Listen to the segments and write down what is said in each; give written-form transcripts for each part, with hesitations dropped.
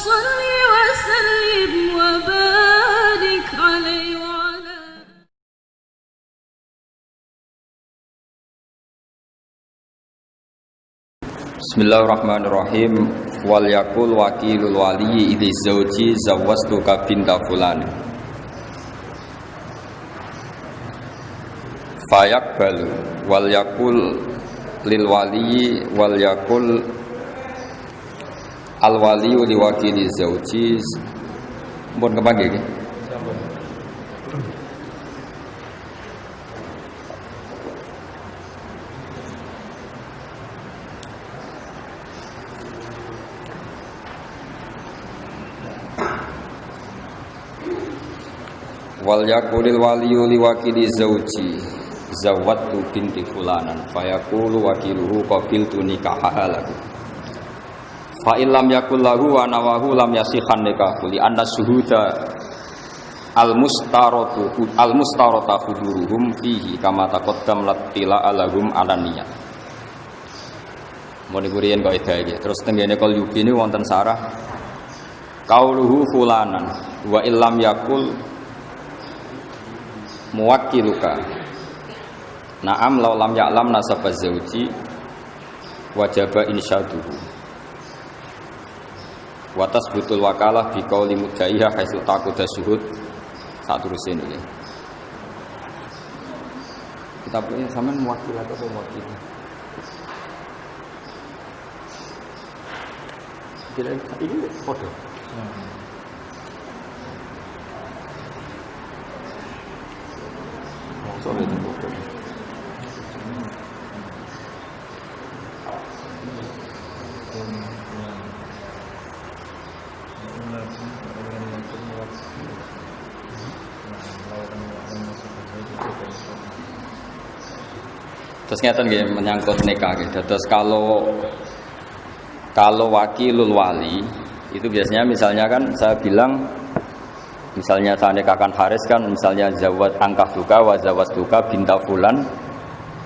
صل وسلم وبارك عليه وعلى Bismillahirrahmanirrahim. Wal yakul wakilul wali idzi zauji zawwastuka binta fulan. Fayaqbalu wal yakul lil wali wal yakul al wali li wakili zauji. Mun kepanggih iki? Wal yakulil waliyu liwakili zauji zawattu binti fulanan fayaqulu wakiluhu qabiltu nikahaha lahu fa illam yakul lahu wa nawahu lam yasihan nikahu li anna syuhuda al mustarata huduruhum fihi kama taqaddam latila alahum alaniyah. Mun iburiyen kok iki terus tengene kal yubi ini wonten sarah qauluhu fulanan wa illam yakul muwakkiluka na'am law lam ya'lam nasaba zauji wajaba insyaduhu wa tasbutul wakalah bi qauli mudaiha haitsu taquda syuhud saterusin ini kita punya sampean muwakkil atau muwakkil kira ini foto soalnya itu bukan. Terus ngeten nggih menyangkut nikah nggih. Terus kalau wakilul wali itu biasanya misalnya kan saya bilang misalnya saya nikahkan Haris kan misalnya zawat angkah duka wa zawat duka binta fulan.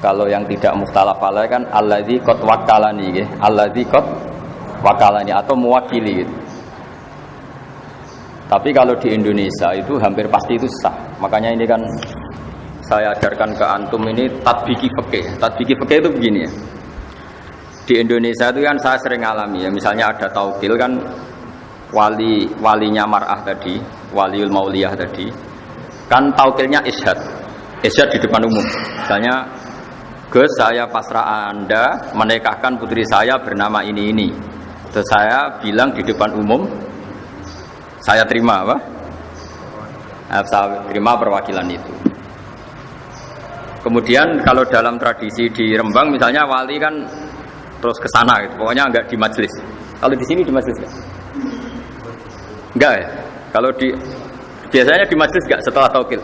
Kalau yang tidak mukhtalaf alaih kan alladzi qad wakalani nggih, alladzi qad wakalani atau mewakili gitu. Tapi kalau di Indonesia itu hampir pasti itu sah. Makanya ini kan saya ajarkan ke antum ini tatbiki fikih. Tatbiki fikih itu begini ya. Di Indonesia itu kan saya sering alami ya, misalnya ada taukil kan walinya mar'ah tadi, waliul mauliyah tadi kan taukilnya ishad di depan umum. Misalnya Gus, saya pasrah Anda menikahkan putri saya bernama ini. Terus saya bilang di depan umum saya terima apa? Saya terima perwakilan itu. Kemudian kalau dalam tradisi di Rembang misalnya wali kan terus ke sana gitu. Pokoknya enggak di majelis. Kalau di sini di majelis enggak? Enggak ya? Kalau biasanya di majelis enggak setelah taukil?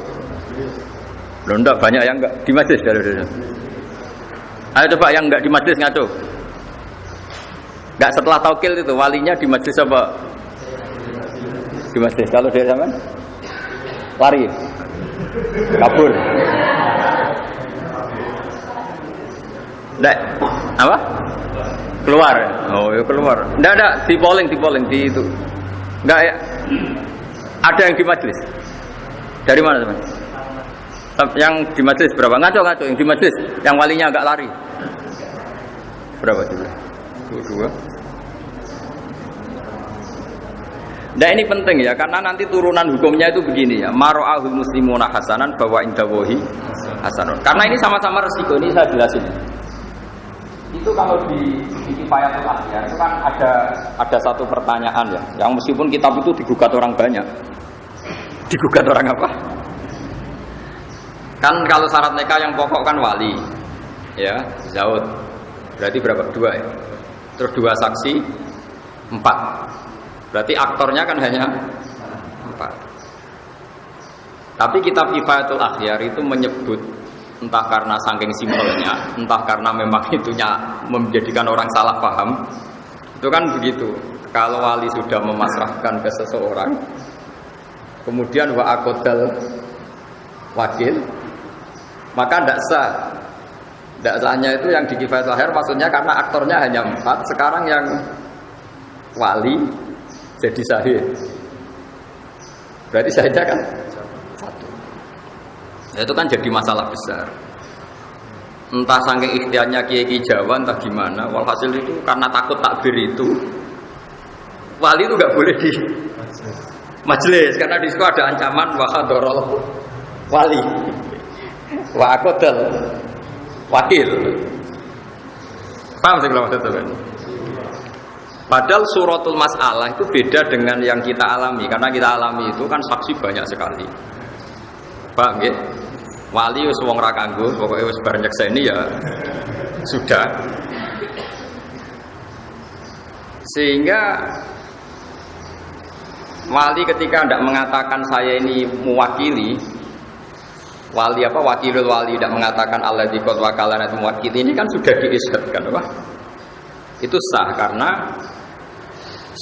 Loh enggak, banyak yang enggak di majelis. Ayo coba yang enggak di majelis ngaco. Enggak setelah taukil itu walinya di majelis apa? Di majelis. Kalau dari zaman lari. Kabur. Enggak. Apa? Keluar. Oh, ya keluar. Enggak, di polling di itu. Enggak ya? Ada yang di majelis. Dari mana teman? Yang di majelis berapa? Ngaco yang di majelis. Yang walinya agak lari. Berapa juga? Dua. Nah ini penting ya, karena nanti turunan hukumnya itu begini ya. Maro'ahul muslimuna hasanan bahwa indawohi hasanun. Karena ini sama-sama resiko, ini saya jelasin. Itu kalau di Kifayatul Akhyar itu kan ada satu pertanyaan ya, yang meskipun kitab itu digugat orang banyak. Digugat orang apa? Kan kalau syarat nikah yang pokok kan wali, ya, zaud. Berarti berapa? 2 ya. Terus 2 saksi, 4. Berarti aktornya kan hanya 4. Tapi kitab Kifayatul Akhyar itu menyebut entah karena saking simpelnya, entah karena memang itunya menjadikan orang salah paham. Itu kan begitu. Kalau wali sudah memasrahkan ke seseorang, kemudian wa aqdal wakil, maka tidak sah. Tidak sahnya itu yang di Kifayatul Akhyar maksudnya karena aktornya hanya 4. Sekarang yang wali jadi syahid. Berarti syahidnya kan satu. Nah, itu kan jadi masalah besar. Entah saking ikhtiarnya kiai Jawa entah gimana, walhasil itu karena takut takbir itu wali itu nggak boleh di majelis karena di situ ada ancaman wahadorol wali wakodal wakil. Paham sih kalau maksudnya kan? Padahal suratul mas'alah itu beda dengan yang kita alami karena kita alami itu kan saksi banyak sekali. Paham ya? Wali wis wong ra kanggo, pokoke wis bar nyekseni ya sudah. Sehingga wali ketika tidak mengatakan saya ini mewakili, wali apa wakilul wali tidak mengatakan alladzi qad wakalana itu mewakili, ini kan sudah diisyadkan apa? Itu sah karena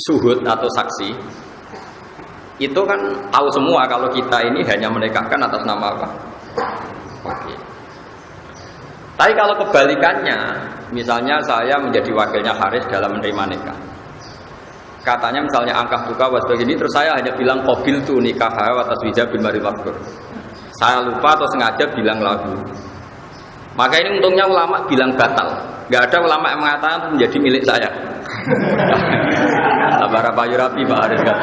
suhud atau saksi itu kan tahu semua kalau kita ini hanya menikahkan atas nama apa? Wakil. Tapi kalau kebalikannya, misalnya saya menjadi wakilnya Haris dalam menerima nikah. Katanya misalnya angkah duka was begini, terus saya hanya bilang qabil tu nikah wa taswija bil mari maqdur. Saya lupa atau sengaja bilang lagu. Maka ini untungnya ulama bilang batal. Enggak ada ulama yang mengatakan itu menjadi milik saya. Sabara payu rapi Pak Haris kan.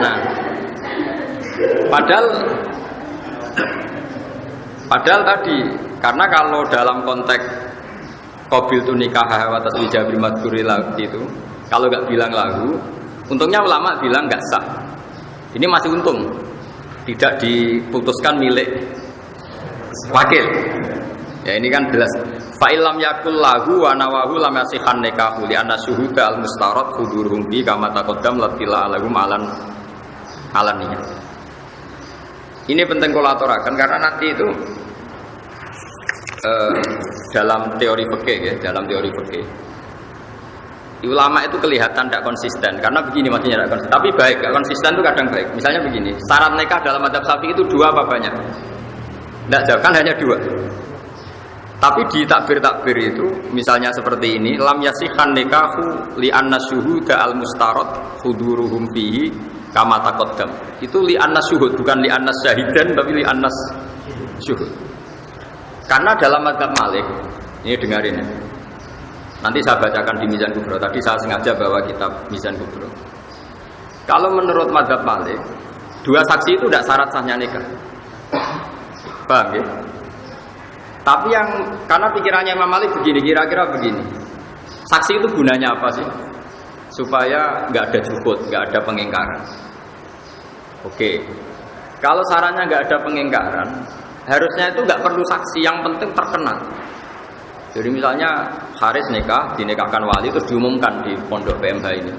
Nah, Padahal tadi, karena kalau dalam konteks qabil tu nikah wa taswija bil madhuri itu, kalau nggak bilang lagu, untungnya ulama bilang nggak sah. Ini masih untung, tidak diputuskan milik wakil. Ya ini kan jelas. Fa illam yakul lahu wa nawahu lam yasihan nikahu li anna syuhuda al mustarad huduruhum bi kama taqaddam latila alahum alaniya. Ini penting kulaturakan karena nanti itu dalam teori fikih ya, dalam teori fikih ulama itu kelihatan tidak konsisten karena begini maksudnya tidak konsisten, tapi baik, tidak konsisten itu kadang baik. Misalnya begini, syarat nikah dalam madzhab Syafi'i itu 2 apa banyak? Tidak jauh, kan hanya 2. Tapi di takbir itu misalnya seperti ini, lam yasihan nikahu li anna syuhuda al mustarad huduruhum fihi kama taqaddam. Itu li anna syuhud, bukan li anna syahidan, tapi li anna syuhud. Karena dalam madzhab Malik, ini dengarin ya. Nanti saya bacakan di Mizan Kubro. Tadi saya sengaja bawa kitab Mizan Kubro. Kalau menurut madzhab Malik, 2 saksi itu tidak syarat sahnya nikah. Paham ya? Tapi yang karena pikirannya Imam Malik begini, kira-kira begini. Saksi itu gunanya apa sih? Supaya nggak ada juhud, nggak ada pengingkaran. Oke. Kalau sarannya nggak ada pengingkaran, harusnya itu nggak perlu saksi, yang penting terkenal. Jadi misalnya Haris nikah, dinikahkan wali terus diumumkan di pondok PMH ini.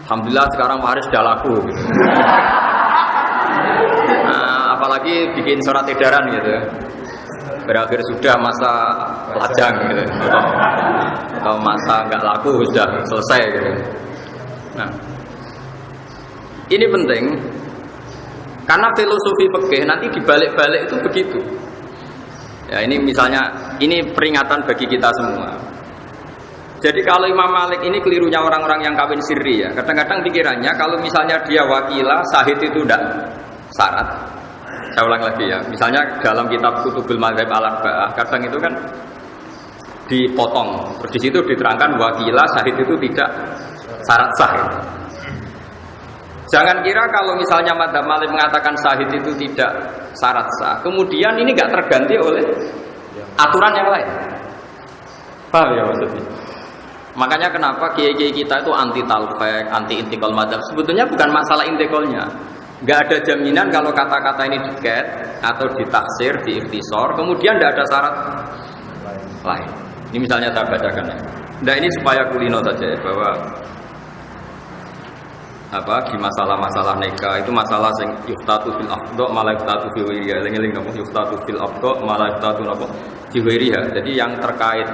Alhamdulillah sekarang Haris sudah laku. Gitu. Nah, apalagi bikin surat edaran gitu. Berakhir sudah masa lajang gitu. Atau masa nggak laku sudah selesai gitu. Nah, ini penting. Karena filosofi fikih nanti dibalik-balik itu begitu. Ya ini misalnya, ini peringatan bagi kita semua. Jadi kalau Imam Malik ini kelirunya orang-orang yang kawin sirri ya. Kadang-kadang pikirannya kalau misalnya dia wakilah, sahid itu tidak syarat. Saya ulang lagi ya. Misalnya dalam kitab Kutubul Madzhab al-Arba'ah, kadang itu kan dipotong. Terus di situ diterangkan wakilah, sahid itu tidak syarat sah. Jangan kira kalau misalnya madzhab Malik mengatakan syahid itu tidak syarat sah, kemudian ini nggak terganti oleh aturan yang lain. Paham ya maksudnya? Makanya kenapa kiai-kiai kita itu anti talfek, anti intikal madzhab. Sebetulnya bukan masalah intikalnya. Nggak ada jaminan kalau kata-kata ini diket atau ditaksir, diikhtisor, kemudian tidak ada syarat lain. Ini misalnya saya bacakan ya. Nah ini supaya kulino saja ya, bahwa di masalah-masalah nikah itu masalah sing yuftatu fil afdha malah yuftatu fi ghairiha. Eling-eling napa yuftatu fil afdha malah yuftatu napa fi ghairiha. Jadi yang terkait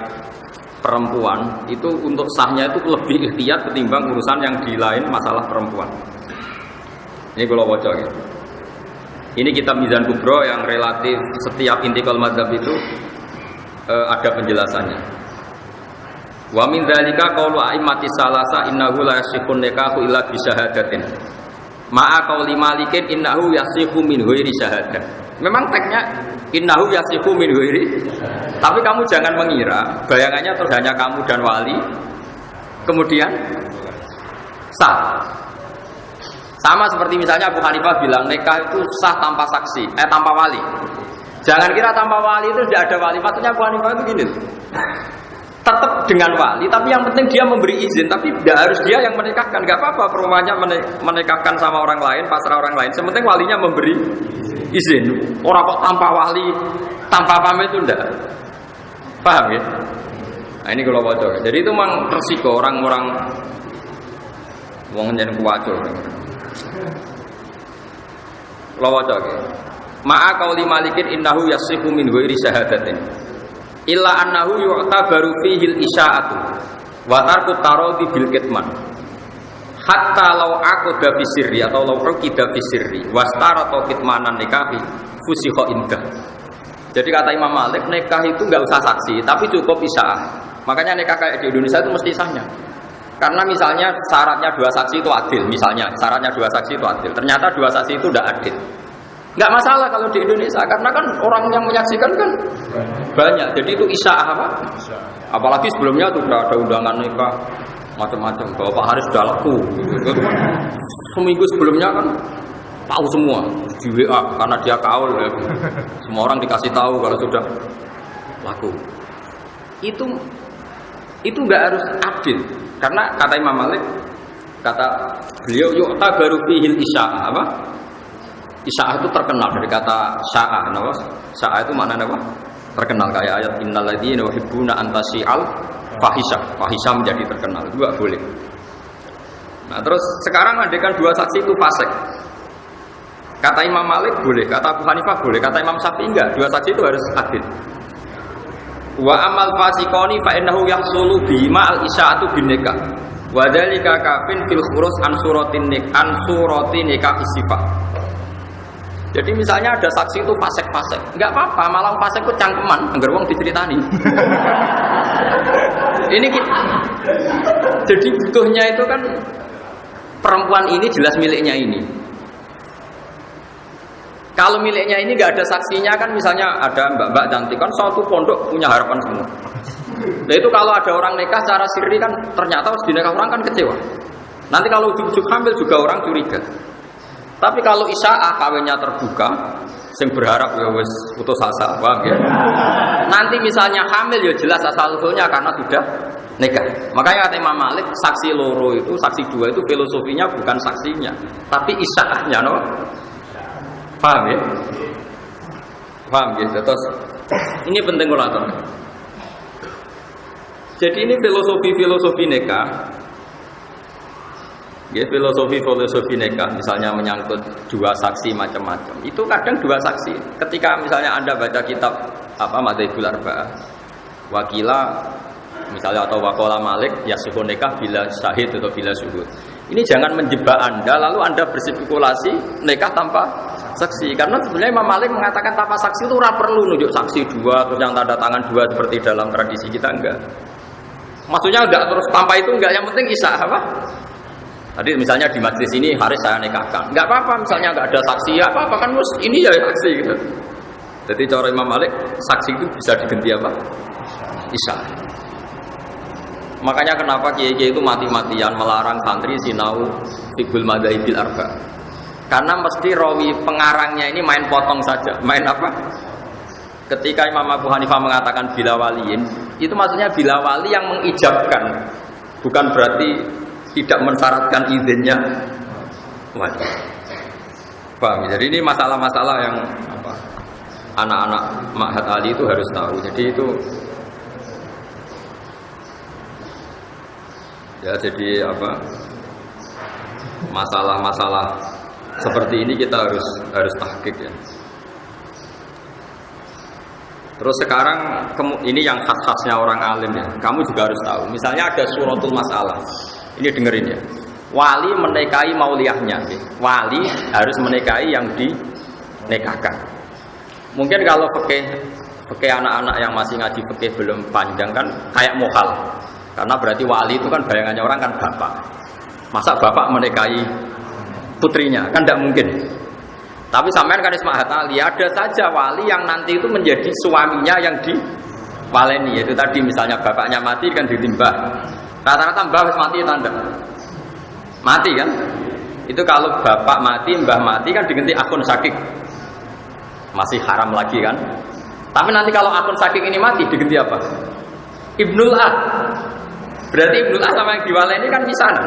perempuan itu untuk sahnya itu lebih ihtiyat ketimbang urusan yang di lain masalah perempuan. Ini kalau baca gitu. Ini kitab Mizan Kubro yang relatif setiap intikal madzhab itu ada penjelasannya. Wa min dzalika qaulu a'immati salasa innahu la yasihun nikahu illa bi syahadatin. Ma'a qauli Malikin innahu yasihu min ghairi syahadah. Memang teksnya innahu yasihu min ghairi. Tapi kamu jangan mengira bayangannya terus hanya kamu dan wali kemudian sah. Sama seperti misalnya Abu Hanifah bilang nikah itu sah tanpa saksi, tanpa wali. Jangan kira tanpa wali itu tidak ada wali. Maksudnya Abu Hanifah itu gini. Tetap dengan wali, tapi yang penting dia memberi izin, tapi tidak harus dia yang menikahkan. Gak apa-apa perempuannya menikahkan sama orang lain, pasrah orang lain. Sementing walinya memberi izin. Orang kok tanpa wali, tanpa pamit itu enggak. Paham ya? Nah ini kalau bocor. Jadi itu memang resiko orang-orang wong jeneng kuwaco. Kalau bocor. Ma'a qauli Malikin innahu yasihu min ghairi syahadatin. Illa annahu yu'tabaru fihi al-isya'atu wa tarku taradi bil kitman hatta law aqada fi sirri atau law uqida fi sirri wastarata kitmanan nikahi fusikha indah. Jadi kata Imam Malik nikah itu enggak usah saksi tapi cukup isya'ah. Makanya nikah kayak di Indonesia itu mesti sahnya. Karena misalnya syaratnya 2 saksi itu adil, misalnya syaratnya 2 saksi itu adil. Ternyata 2 saksi itu tidak adil. Enggak masalah kalau di Indonesia karena kan orang yang menyaksikan kan banyak. Jadi itu isya'ah apa? Apalagi sebelumnya sudah ada undangan nikah macam-macam. Bapak Haris sudah laku. Seminggu sebelumnya kan tahu semua di WA karena dia kaul ya. Semua orang dikasih tahu kalau sudah laku. Itu enggak harus adil. Karena kata Imam Malik, kata beliau yu'ta baru fihil isya'ah apa? Isya'ah itu terkenal dari kata sya'ah, nama sya'ah itu maknanya apa? Terkenal kayak ayat innal ladzina yuhibbuna an tasyi'al fahisha menjadi terkenal juga boleh. Nah terus sekarang andaikan 2 saksi itu fasik, kata Imam Malik boleh, kata Abu Hanifah boleh, kata Imam Syafi'i enggak, 2 saksi itu harus adil. Wa amal fasiqoni fa innahu yahsulu bima al isya'atu bin nikah wa dzalika kafin fil khurus an suratin nikah sifat. Jadi misalnya ada saksi itu fasik-fasik, enggak apa-apa, malah fasik itu cangkeman, anggar wong diceritani. Ini jadi butuhnya itu kan perempuan ini jelas miliknya ini. Kalau miliknya ini enggak ada saksinya kan misalnya ada mbak-mbak cantik kan suatu pondok punya harapan semua. Nah itu kalau ada orang nikah secara sirri kan ternyata harus dinikah orang kan kecewa. Nanti kalau ujuk-ujuk hamil juga orang curiga. Tapi kalau isya'ah kawinnya terbuka, sing berharap ya wis putus asa, paham ya? Nanti misalnya hamil ya jelas asal-usulnya karena sudah nikah. Makanya kata Imam Malik, saksi loro itu, saksi 2 itu filosofinya bukan saksinya, tapi isya'ahnya, no? Paham ya? Paham ya? Terus ini penting kulatur. Jadi ini filosofi nikah. Ya filosofi nikah misalnya menyangkut 2 saksi macam-macam. Itu kadang 2 saksi. Ketika misalnya Anda baca kitab apa Madzhabul Arba'ah, wakila misalnya atau waqala Malik yasihun nikah bila syahid atau bila syuhud. Ini jangan menjebak Anda lalu Anda berspekulasi nikah tanpa saksi. Karena sebenarnya Imam Malik mengatakan tanpa saksi itu ora perlu nunjuk saksi 2 terus yang tanda tangan 2 seperti dalam tradisi kita enggak. Maksudnya enggak terus tanpa itu enggak, yang penting isya'ah apa? Tadi misalnya di majlis ini Haris saya nikahkan, nggak apa-apa misalnya nggak ada saksi ya apa-apa kan mus ini ya saksi gitu. Jadi cara Imam Malik saksi itu bisa diganti apa? Isya'ah. Makanya kenapa kiai-kiai itu mati-matian melarang santri sinau fiqhul madzhabil arba'. Karena mesti rawi pengarangnya ini main potong saja, main apa? Ketika Imam Abu Hanifah mengatakan bila waliin, itu maksudnya bila wali yang mengijabkan, bukan berarti tidak mensyaratkan izinnya wajib. Paham? Jadi ini masalah-masalah yang apa? Anak-anak Ma'had Ali itu harus tahu. Jadi itu ya jadi apa? Masalah-masalah seperti ini kita harus tahqiq ya. Terus sekarang ini yang khas-khasnya orang alim ya. Kamu juga harus tahu. Misalnya ada suratul masalah. Ini dengerin ya. Wali menikahi mauliyahnya. Wali harus menikahi yang dinikahkan. Mungkin kalau fikih anak-anak yang masih ngaji fikih belum panjang kan kayak mukhal. Karena berarti wali itu kan bayangannya orang kan bapak. Masa bapak menikahi putrinya? Kan tidak mungkin. Tapi sampean kan Ismail Ali, ada saja wali yang nanti itu menjadi suaminya yang diwaleni. Yaitu tadi misalnya bapaknya mati kan ditimbah. Rata-rata mbah harus mati tanda. Mati kan? Itu kalau bapak mati, mbah mati kan diganti akun sakik. Masih haram lagi kan? Tapi nanti kalau akun sakik ini mati diganti apa? Ibnul Ah. Berarti Ibnul Ah sama yang diwaleni kan misanan.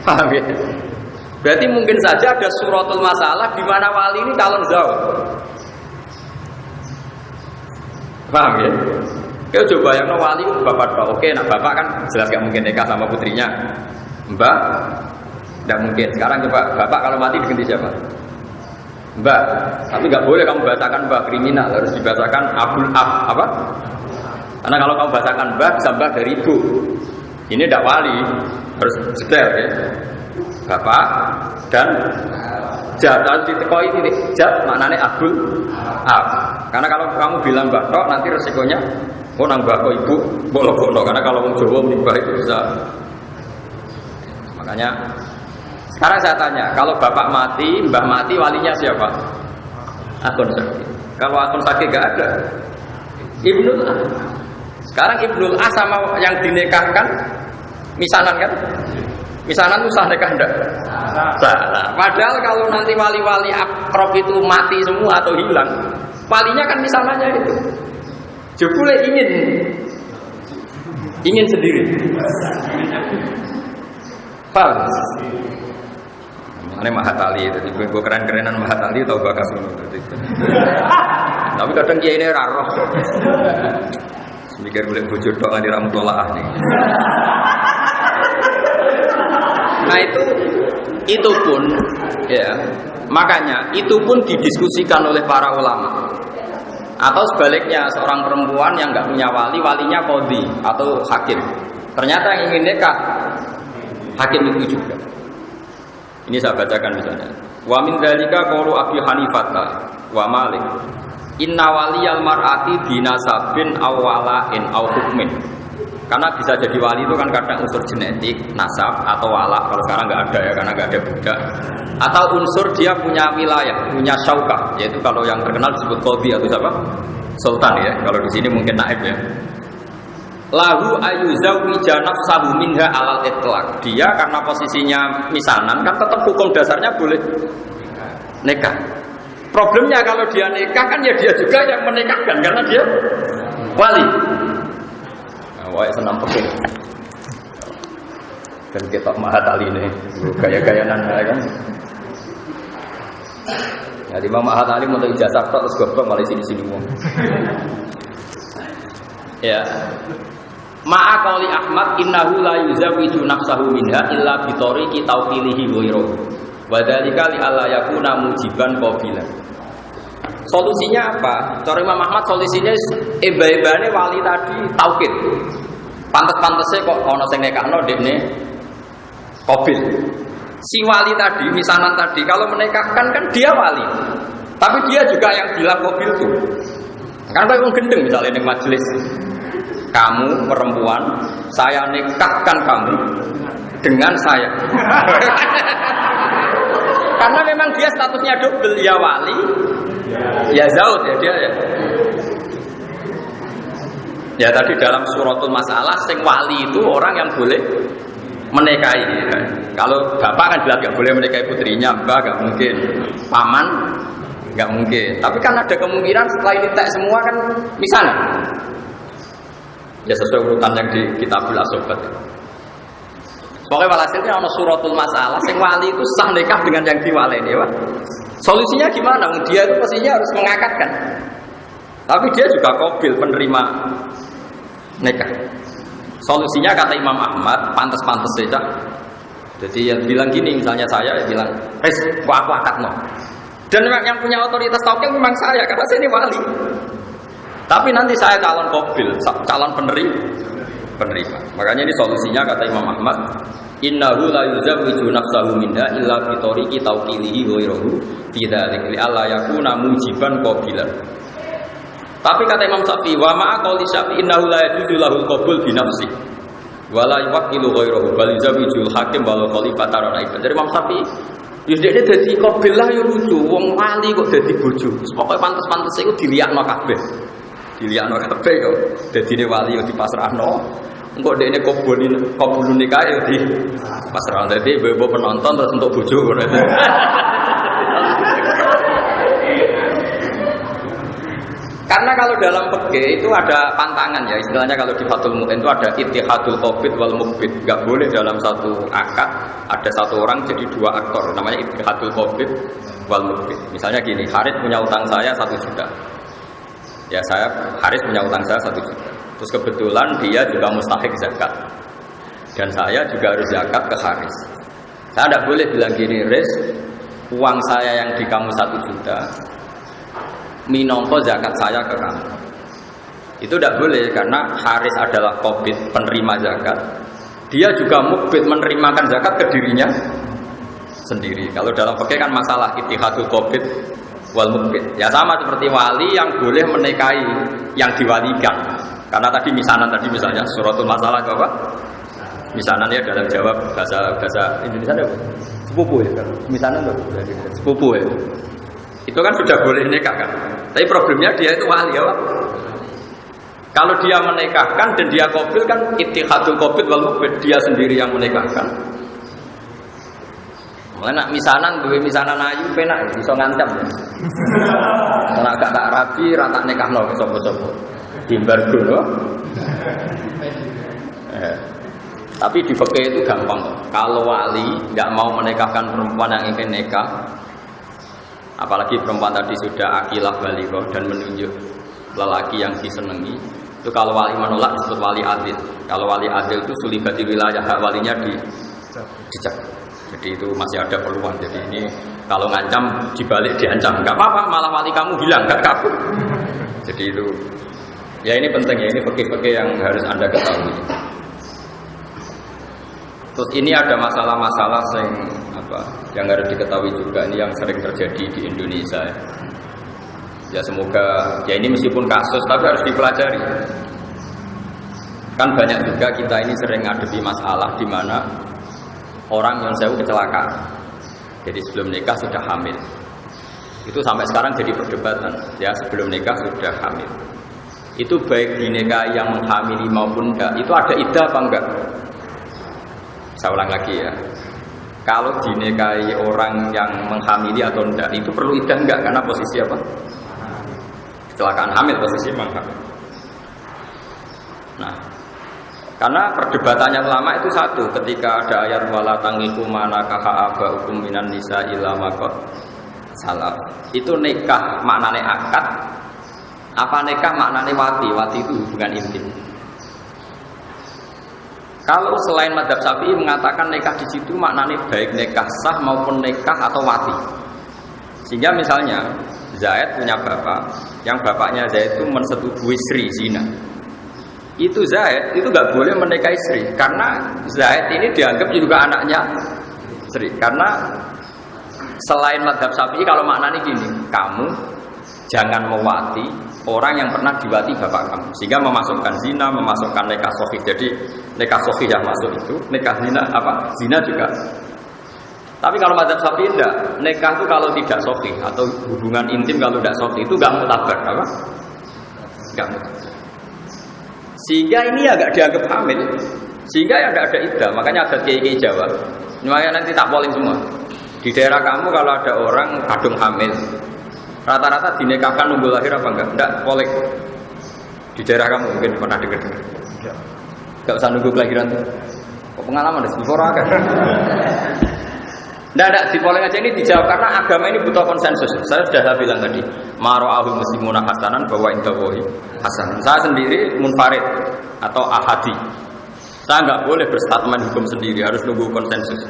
Paham ya? Berarti mungkin saja ada suratul masalah di mana wali ini calon zawj. Paham ya? Kau coba yang wali bapak tok. Oke, nah bapak kan jelas gak mungkin nikah sama putrinya. Mbak, tidak mungkin. Sekarang coba bapak kalau mati diganti siapa? Mbak. Tapi nggak boleh kamu bahasakan mbak, kriminal, harus dibahasakan abul apa? Karena kalau kamu bahasakan mbak, bisa mbak dari ibu. Ini tidak wali, harus detail ya. Bapak dan jat, harus ditekoi ini jat maknanya abul ab. Karena kalau kamu bilang mbak tok, nanti resikonya nang mbak kok ibu bolong-bolong. Karena kalau orang Jawa menibah itu bisa. Makanya sekarang saya tanya, kalau bapak mati, mbah mati, walinya siapa? Akun sakit. Kalau akun sakit gak ada, Ibnul Ah. Sekarang Ibnul Ah sama yang dinikahkan misanan kan? Misanan itu sah nikah enggak? Salah. Padahal kalau nanti wali-wali akrab itu mati semua atau hilang, walinya kan misanannya itu. Jebule ingin sendiri. Paham? Ini Mahatali, jadi gue keren-kerenan Mahatali tau bakas itu. Tapi kadang dia ini raroh. Mikir boleh bujur doang di rambut tolaah nih. Nah itu pun ya, makanya itu pun didiskusikan oleh para ulama. Atau sebaliknya seorang perempuan yang nggak punya wali, walinya qadhi atau hakim. Ternyata yang ingin nikah hakim itu juga. Ini saya bacakan misalnya. Wa min dzalika qaulu Abi Hanifah wa Malik. Inna waliyal mar'ati binasabin aw wala'in aw hukmin. Karena bisa jadi wali itu kan kadang unsur genetik, nasab atau wala. Kalau sekarang nggak ada ya, karena nggak ada budak. Atau unsur dia punya wilayah, punya syaukah, yaitu kalau yang terkenal disebut qadhi atau siapa? Sultan ya. Kalau di sini mungkin naib ya. Lahu ayuzawija nafsahu minha alal itlaq. Dia karena posisinya misanan kan tetap hukum dasarnya boleh nikah. Problemnya kalau dia nikah kan ya dia juga yang menikahkan karena dia wali. Wah, senam peking. Dan kita Mahatali ini gaya-gayaan kan. Jadi Imam Mahatali mau ijazah terus goblok malah sini-sini wong. Ya. Ma'a qauli Ahmad innahu la yuzawwiju nafsahu minha illa bi tariqi tawqilihi ghairuhu. Wa dzalika li alla yakuna mujiban qabilan. Solusinya apa? Cara Imam Ahmad solusinya eba-ebane wali tadi taukid. Pantes-pantese kok ana sing nekakno dekne qabil. Si wali tadi, misanan tadi kalau menikahkan kan dia wali. Tapi dia juga yang bilang qabil itu. Kan kok wong gendeng misalnya ning majelis. Kamu perempuan, saya nikahkan kamu dengan saya. Karena memang dia statusnya double, ya wali, ya zaud ya dia ya. Ya tadi dalam suratul masalah, sing wali itu orang yang boleh menikahi. Ya. Kalau bapak kan jelas nggak boleh menikahi putrinya, mbak nggak mungkin, paman nggak mungkin. Tapi kan ada kemungkinan setelah ini tak semua kan misalnya. Ya sesuai urutan yang di Kitabul Asobat. Pokoknya walhasilnya ada suratul masalah, sing wali itu sah nikah dengan yang diwaleni, Pak. Solusinya gimana? Dia itu pastinya harus mengakatkan. Tapi dia juga qabil penerima nikah. Solusinya kata Imam Ahmad, pantas-pantas saja. Jadi yang bilang gini, misalnya saya bilang, kok aku akad no. Dan yang punya otoritas tauqid memang saya, karena saya ini wali. Tapi nanti saya calon qabil, calon penerima. Makanya ini solusinya kata Imam Ahmad, innahu la yuzawwiju nafsahu minha illa bi tariqi tawqilihi ghairuhu fi dzalik li alla yakuna mujiban qabilan. Tapi kata Imam Syafi'i, wa ma'a qouli Syafi'i innahu la yajuzu lahul qabul bi nafsi wa la yuwakkilu ghairahu bal yuzawwijul hakim wal khalifata ra'iban. Dari Imam Syafi'i, ya dekne dadi qabil lah ya lucu, wong wali kok dadi bojo. Pokoke pantes-pantes iku diliakno kabeh. Diliakno kabeh kok dadine wali yo dipasrahno. Engko dekne qabulun nikah yo di pasrahno. Dadi ibu penonton terus untuk bojo ngono. Karena kalau dalam fikih itu ada pantangan ya, istilahnya kalau di Fathul Mu'in itu ada ittihadul qabid wal muqbid. Enggak boleh dalam satu akad ada satu orang jadi dua aktor, namanya ittihadul qabid wal muqbid. Misalnya gini, Haris punya utang saya 1 juta. Ya Haris punya utang saya 1 juta. Terus kebetulan dia juga mustahik zakat. Dan saya juga harus zakat ke Haris. Saya tidak boleh bilang gini, Riz, uang saya yang di kamu 1 juta minongko zakat saya ke kamu. Itu tidak boleh karena Haris adalah qabid, penerima zakat. Dia juga mukbid, menerimakan zakat ke dirinya sendiri. Kalau dalam fikih kan masalah ittihadul qabid wal mukbid. Ya sama seperti wali yang boleh menikahi yang diwalikan. Karena tadi misanan tadi misalnya suratul masalah apa? Misanan ya dalam jawab bahasa Indonesia apa? Sepupu ya kan. Misanan itu sepupu ya. Itu kan sudah boleh nikah kan. Tapi problemnya dia itu wali ya Pak. Kalau dia menikahkan dan dia qabil kan ittihadul qabid wal muqbid, dia sendiri yang menikahkan. Mulai nak misanan duwe misanan ayu penak iso ngancam. Nek gak tak rabi ra tak nikahno sapa-sapa. Dimbargo lho. Tapi di fikih itu gampang. Kalau wali enggak mau menikahkan perempuan yang ingin nikah, apalagi perempuan tadi sudah akilah baligh dan menunjuk lelaki yang disenangi, itu kalau wali menolak disebut wali adil. Kalau wali adil itu sulibati wilayah hak walinya dicek. Jadi itu masih ada peluang. Jadi ini kalau ngancam dibalik diancam, nggak apa-apa, malah wali kamu hilang, nggak kabur. Jadi itu ya ini penting ya, ini fikih-fikih yang harus Anda ketahui. Terus ini ada masalah-masalah yang harus diketahui juga, ini yang sering terjadi di Indonesia. Ya semoga ya ini meskipun kasus tapi harus dipelajari. Kan banyak juga kita ini sering ngadepi masalah di mana orang yang saya kecelakaan. Jadi sebelum nikah sudah hamil. Itu sampai sekarang jadi perdebatan. Ya sebelum nikah sudah hamil. Itu baik di nikah yang menghamili maupun enggak, itu ada iddah apa enggak? Saya ulang lagi ya. Kalau dinikahi orang yang menghamili atau enggak, itu perlu iddah enggak? Karena posisi apa? Kecelakaan hamil, posisi memang hamil. Nah, karena perdebatannya ulama itu satu, ketika ada ayat wala tangiku manakaha abaukum minan nisa illa maqad salaf. Itu nikah maknane akad, apa nikah maknane wati? Wati itu hubungan intim. Kalau selain madzhab Syafi'i mengatakan nikah di situ maknanya baik nikah sah maupun nikah atau wati. Sehingga misalnya Zaid punya bapak, yang bapaknya Zaid itu mensetujui Sri zina. Itu Zaid itu nggak boleh menikahi Sri karena Zaid ini dianggap juga anaknya Sri. Karena selain madzhab Syafi'i kalau maknanya gini, kamu jangan mewati orang yang pernah diwati bapak kamu, sehingga memasukkan zina, memasukkan nikah sahih. Jadi nikah sahih yang masuk itu, nikah zina apa? Zina juga. Tapi kalau madzhab Syafi'i enggak, nikah itu kalau tidak sahih atau hubungan intim kalau tidak sahih itu enggak mutabar, apa? Enggak mutabar. Sehingga ini agak dianggap hamil, sehingga ya enggak ada iddah. Makanya ada kiai-kiai Jawa. Makanya nanti tak polling semua. Di daerah kamu kalau ada orang kadung hamil, rata-rata dinikahkan nunggu lahir apa enggak? Enggak, polling. Di daerah kamu mungkin pernah dengar. Enggak usah nunggu kelahiran tuh. Kok pengalaman deh, before kan? Enggak, di polling aja ini dijawab karena agama ini butuh konsensus. Saya sudah bilang tadi, mara'ahul muslimuna hasanan bahwa indawahi hasan. Saya sendiri munfarid atau ahadi. Saya enggak boleh berstatement hukum sendiri, harus nunggu konsensus.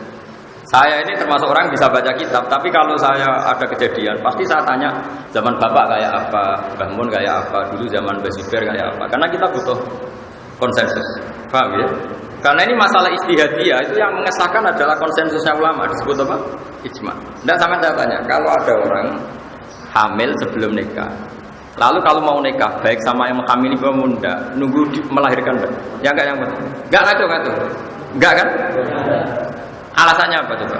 Saya ini termasuk orang bisa baca kitab, tapi kalau saya ada kejadian, pasti saya tanya zaman bapak kayak apa, Mbah Mun kayak apa, dulu zaman Mbah Zubair kayak apa. Karena kita butuh konsensus, paham ya? Karena ini masalah ijtihadiyah, itu yang mengesahkan adalah konsensusnya ulama, disebut apa? Ijma. Tidak sama saya tanya, kalau ada orang hamil sebelum nikah, Lalu kalau mau nikah, baik sama yang menghamili maupun enggak, nunggu melahirkan enggak? Ya enggak yang betul. Enggak ngaco. Enggak kan? Alasannya apa coba?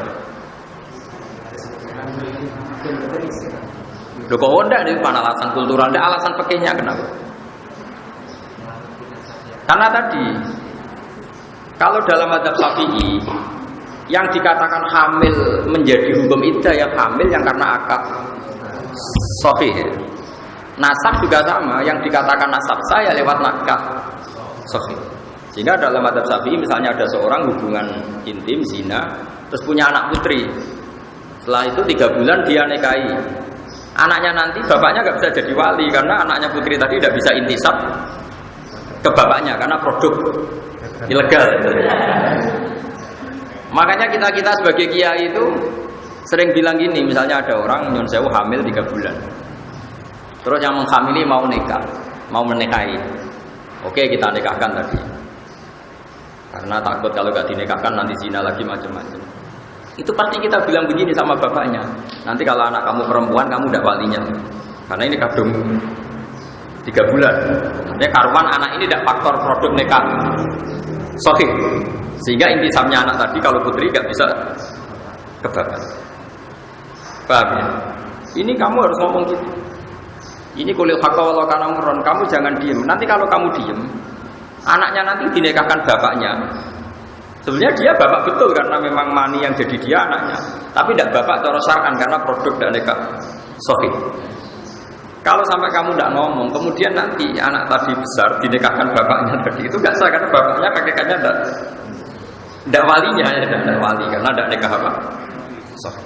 Loh kok enggak itu kan alasan kultural, enggak alasan fikihnya kenapa? Karena tadi kalau dalam mazhab Syafi'i yang dikatakan hamil menjadi hukum iddah yang hamil yang karena akad sahih. Nasab juga sama, yang dikatakan nasab saya lewat nakah sahih. Sehingga dalam mazhab Syafi'i misalnya ada seorang hubungan intim zina terus punya anak putri. Setelah itu 3 bulan dia nikahi. Anaknya nanti bapaknya nggak bisa jadi wali karena anaknya putri tadi tidak bisa intisab ke bapaknya karena produk ilegal. Makanya kita sebagai kiai itu sering bilang gini, misalnya ada orang nyun sewu hamil 3 bulan. Terus yang menghamili mau nikah, mau menikahi. Oke, kita nikahkan tadi. Karena takut kalau gak dinikahkan nanti zina lagi macam-macam. Itu pasti kita bilang begini sama bapaknya. Nanti kalau anak kamu perempuan kamu tidak walinya. Karena ini kadung 3 bulan. Artinya karuan anak ini tidak faktor produk nikah sahih. Sehingga intisabnya anak tadi kalau putri gak bisa ke bapak. Paham ya? Ini kamu harus ngomong gitu. Ini kulil haqqa walau kana murran, kamu jangan diem. Nanti kalau kamu diem, anaknya nanti dinikahkan bapaknya. Sebenarnya dia bapak betul karena memang mani yang jadi dia anaknya. Tapi tidak bapak cara syar'an karena produk dan nikah sahih. Kalau sampai kamu tidak ngomong, kemudian nanti anak tadi besar dinikahkan bapaknya tadi itu nggak sah karena bapaknya kakeknya tidak walinya, tidak wali karena tidak nikah apa sahih.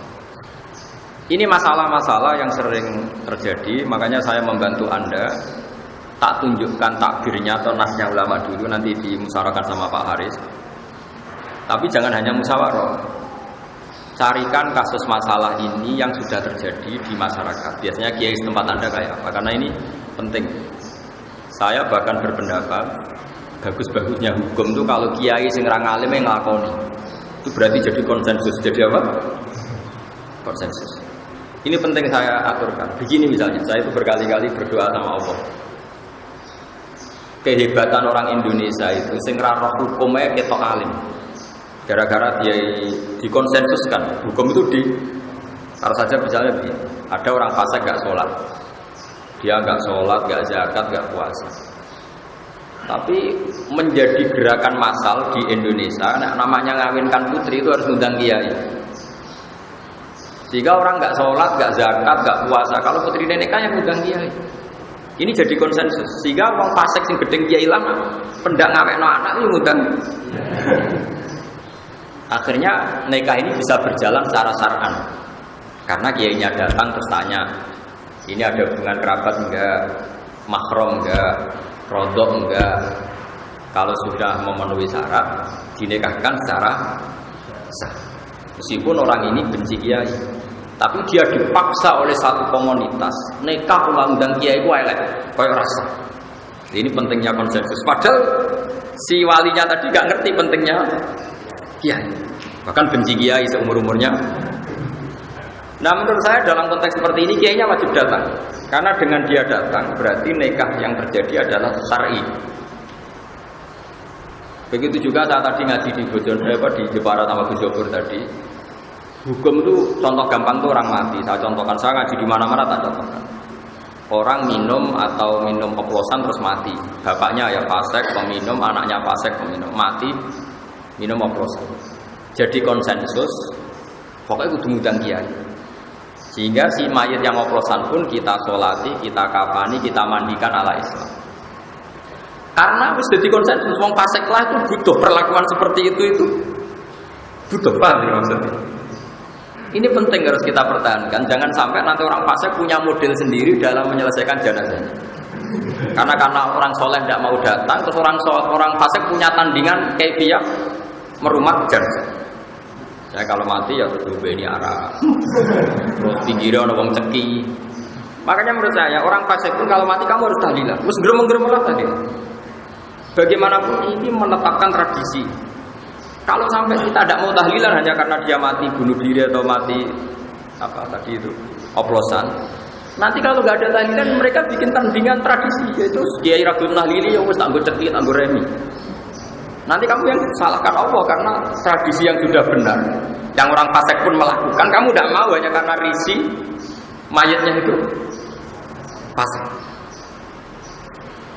Ini masalah-masalah yang sering terjadi, makanya saya membantu Anda tak tunjukkan takbirnya atau nasnya ulama dulu nanti dimusyawarahkan sama Pak Haris. Tapi jangan hanya musyawarah. Carikan kasus masalah ini yang sudah terjadi di masyarakat. Biasanya kiai setempat Anda kayak apa? Karena ini penting. Saya bahkan berpendapat bagus-bagusnya hukum itu kalau kiai sing ra ngalim yang nglakoni. Itu berarti jadi konsensus. Jadi apa? Konsensus. Ini penting saya aturkan. Begini misalnya, saya itu berkali-kali berdoa sama Allah. Kehebatan orang Indonesia itu sing ra roh hukumnya ketok alim. Gara-gara dia dikonsensuskan. Hukum itu kalau saja misalnya begini, ada orang fasik gak sholat. Dia gak sholat, gak zakat, gak puasa. Tapi menjadi gerakan massal di Indonesia, namanya ngawinkan putri itu harus undang kiai. Sehingga orang nggak sholat, nggak zakat, nggak puasa. Kalau putri nikah yang undang kiai. Ini jadi konsensus. Sehingga orang fasik sing gedeng kiai lama, pendak ngawekno anak itu ngundang. Akhirnya nikah ini bisa berjalan secara syar'an. Karena kiainya datang terus tanya, ini ada hubungan kerabat enggak, mahram enggak, rodok enggak. Kalau sudah memenuhi syarat, dinikahkan secara sah. Meskipun orang ini benci kiai, tapi dia dipaksa oleh satu komunitas nikah undang kiai ku elek, koyo rasa. Ini pentingnya konsensus. Padahal si walinya tadi gak ngerti pentingnya kiai, bahkan benci kiai seumur-umurnya. Nah menurut saya dalam konteks seperti ini kiainya wajib datang, karena dengan dia datang berarti nikah yang terjadi adalah syar'i. Begitu juga saat tadi ngaji di Bojonegoro di Jepara sama Gus Jobur tadi. Hukum itu contoh gampang tuh orang mati. Saya contohkan, saya ngaji di mana-mana tak contohkan. Orang minum atau minum oplosan terus mati. Bapaknya ya fasik, peminum, anaknya fasik, peminum, mati minum oplosan. Jadi konsensus, pokoknya kudu ngundang kiai. Sehingga si mayit yang oplosan pun kita sholati, kita kafani, kita mandikan ala Islam. Karena harus jadi konsensus, wong fasik lah itu butuh perlakuan seperti itu butuh, paham ya maksudnya? Ini penting harus kita pertahankan. Jangan sampai nanti orang fasik punya model sendiri dalam menyelesaikan jenazahnya. Karena orang soleh tidak mau datang, terus orang fasik punya tandingan kaifiyah merumat jenazah. Saya kalau mati ya terus ini arah, terus pinggirnya ada wong ceki. Makanya menurut saya orang fasik pun kalau mati kamu harus tahlilan, terus gerem-gerem lah tadi. Bagaimanapun ini menetapkan tradisi. Kalau sampai kita tidak mau tahlilan hanya karena dia mati bunuh diri atau mati apa tadi itu oplosan, Nanti kalau nggak ada tahlilan, mereka bikin tandingan tradisi, yaitu Kiai Rasul Nahlili ya wes anggo cekit, anggo remi. Nanti kamu yang salahkan Allah karena tradisi yang sudah benar, yang orang fasik pun melakukan, kamu tidak mau hanya karena risi mayatnya itu fasik.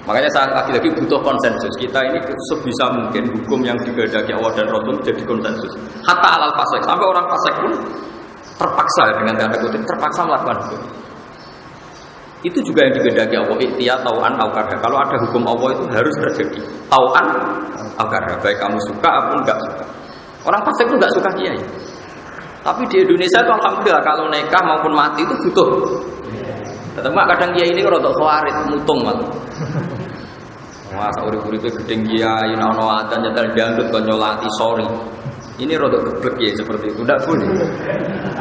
Makanya saya lagi-lagi butuh konsensus. Kita ini sebisa mungkin hukum yang dikehendaki Allah dan Rasul jadi konsensus. Hatta alal fasik, sampai orang fasik pun terpaksa dengan tanda kutip terpaksa melakukan hukum. Itu juga yang dikehendaki Allah, ikhtiar tau'an au karha. Kalau ada hukum Allah itu harus terjadi tau'an au karha, baik kamu suka ataupun enggak suka. Orang fasik itu enggak suka kiai. Tapi di Indonesia itu alhamdulillah kalau nikah maupun mati itu butuh. Tetap kadang kiai ini rodok khawarit mutung malah. Masa urip-uripe gedeng kiai ana adzan nyetel dangdut kon nyolati sorry. Ini rodok geblek ya seperti itu, tidak boleh.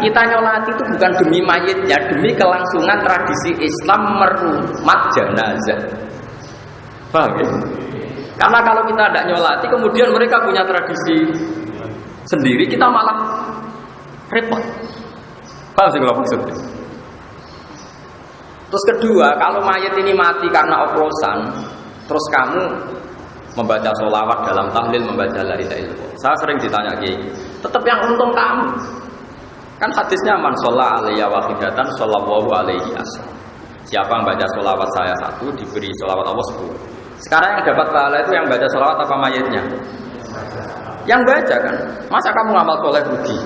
Kita nyolati itu bukan demi mayitnya, demi kelangsungan tradisi Islam merumat jenazah. Paham ya? Karena kalau kita tidak nyolati, kemudian mereka punya tradisi sendiri, kita malah repot. Paham sih kalau maksudnya? Terus kedua, kalau mayit ini mati karena oplosan, terus kamu membaca sholawat dalam tahlil, membaca la ilaha illallah. Saya sering ditanya Kiai, tetap yang untung kamu. Kan hadisnya man sholla alaiya wahidatan shollallahu alaihi asal. Siapa yang baca sholawat saya satu diberi sholawat Allah 10. Sekarang yang dapat pahala itu yang baca sholawat apa mayitnya? Yang baca kan. Masa kamu ngamal soleh rugi?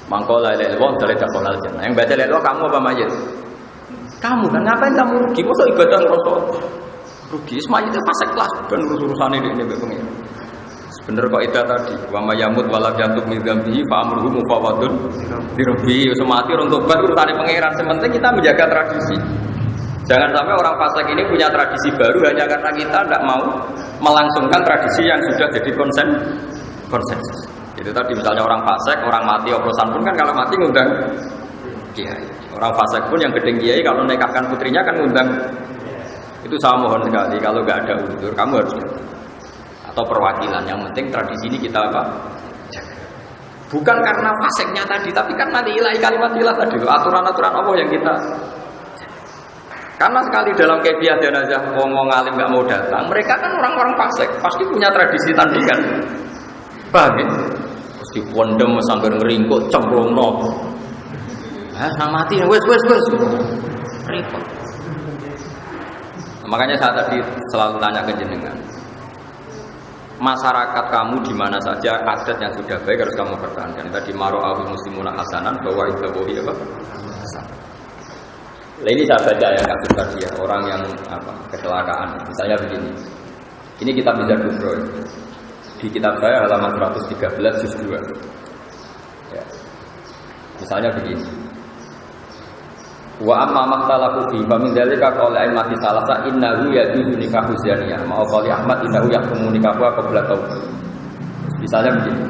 Mangko la ilaha illallah dari dakhulal jannah. Yang baca la ilaha kamu apa mayit? Kamu kan ngapain kamu rugi? Masa ibadah ngerasa rugi? Semuanya itu fasik kelas dan urusan ini pengen. Bener kok itu tadi. Wa mayamut walam jantuk min dzambihi fa amruhu mufawadun bi rabbi. Semati untuk urusane pangeran. Sementing kita menjaga tradisi. Jangan sampai orang fasik ini punya tradisi baru hanya karena kita tidak mau melangsungkan tradisi yang sudah jadi konsensus. Itu tadi misalnya orang fasik, orang mati oplosan pun kan kalau mati ngundang kiai. Orang fasik pun yang gedeng kiai kalau nikahkan putrinya kan ngundang. Itu saya mohon sekali kalau nggak ada unsur kamu harus datang. Atau perwakilan, yang penting tradisi ini kita apa? Jaga. Bukan karena faseknya tadi, tapi karena ilahi kalimat ilah tadi, aturan-aturan Allah yang kita jaga. Karena sekali dalam kebiah jenazah ngomong alim nggak mau datang, mereka kan orang-orang fasik, pasti punya tradisi tandingan. Paham ya? Pasti pondem sambil ngeringkut, cemplungno. Nah mati, wes. Repot. Makanya saya tadi selalu tanya ke jenengan. Masyarakat kamu di mana saja adat yang sudah baik harus kamu pertahankan. Tadi maro'ahul muslimuna hasanan bahwa itu boleh apa? Hasan. Nah, ini saya baca ya kasus tadi ya, orang yang kecelakaan. Misalnya begini. Ini kitab Mizar Kubro. Di kitab saya halaman 113 juz 2. Ya. Misalnya begini. Wa amma makhtalafu fi fa min dzalika qaul a'immati salasa innahu yajuzu nikahu zaniyah ma qali Ahmad innahu yahkumu nikahu qabla taubat. Misalnya begini.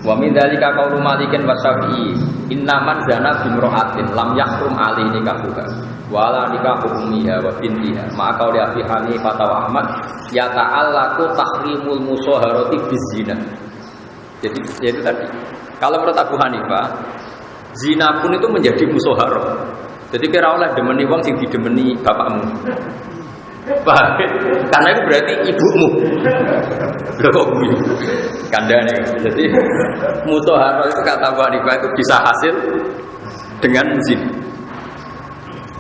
Wa min dzalika qaul Malikin wa Syafi'i inna man zana bi imra'atin lam yahrum alaihi nikahuha wa la nikahu ummiha wa bintiha ma qauli Abi Hanifah wa Ahmad yata'allaqu tahrimul musaharati bizina. Jadi itu tadi. Kalau menurut Abu Hanifah zina pun itu menjadi musaharah. Jadi kira oleh demeni wong sing didemeni bapakmu. Paham? Karena itu berarti ibumu. Lho kok gue? Kandane. Jadi mutahharah itu kata Abu Hanifah itu bisa hasil dengan zina.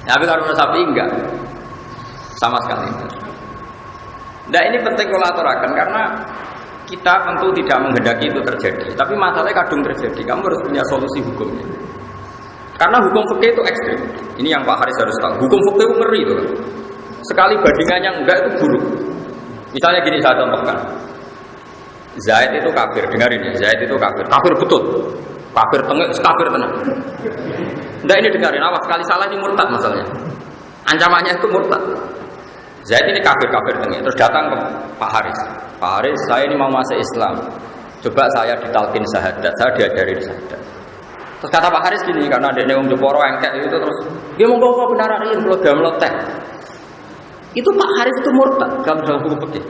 Tapi kalau menurut Syafi'i enggak. Sama sekali. Nah ini penting kalau aturakan karena kita tentu tidak menghendaki itu terjadi. Tapi masalahnya kadung terjadi. Kamu harus punya solusi hukumnya. Karena hukum fikih itu ekstrim. Ini yang Pak Haris harus tahu. Hukum fikih itu ngeri itu. Sekali bandingannya enggak itu buruk. Misalnya gini saya contohkan. Zaid itu kafir. Dengarin ya, Zaid itu kafir. Kafir betul. Kafir tengah, kafir tenang. Enggak ini dengarin. Awas sekali salah ini murtad masalahnya. Ancamannya itu murtad. Zaid ini kafir tengah. Terus datang ke Pak Haris. Pak Haris, saya ini mau masuk Islam. Coba saya ditalkin syahadat. Saya diajarin syahadat. Terus kata Pak Haris gini, karena ada wong Jeporo engkek itu terus dia monggo kok benarain kalau dia meletek. Itu Pak Haris itu murtad dalam hukum fikih.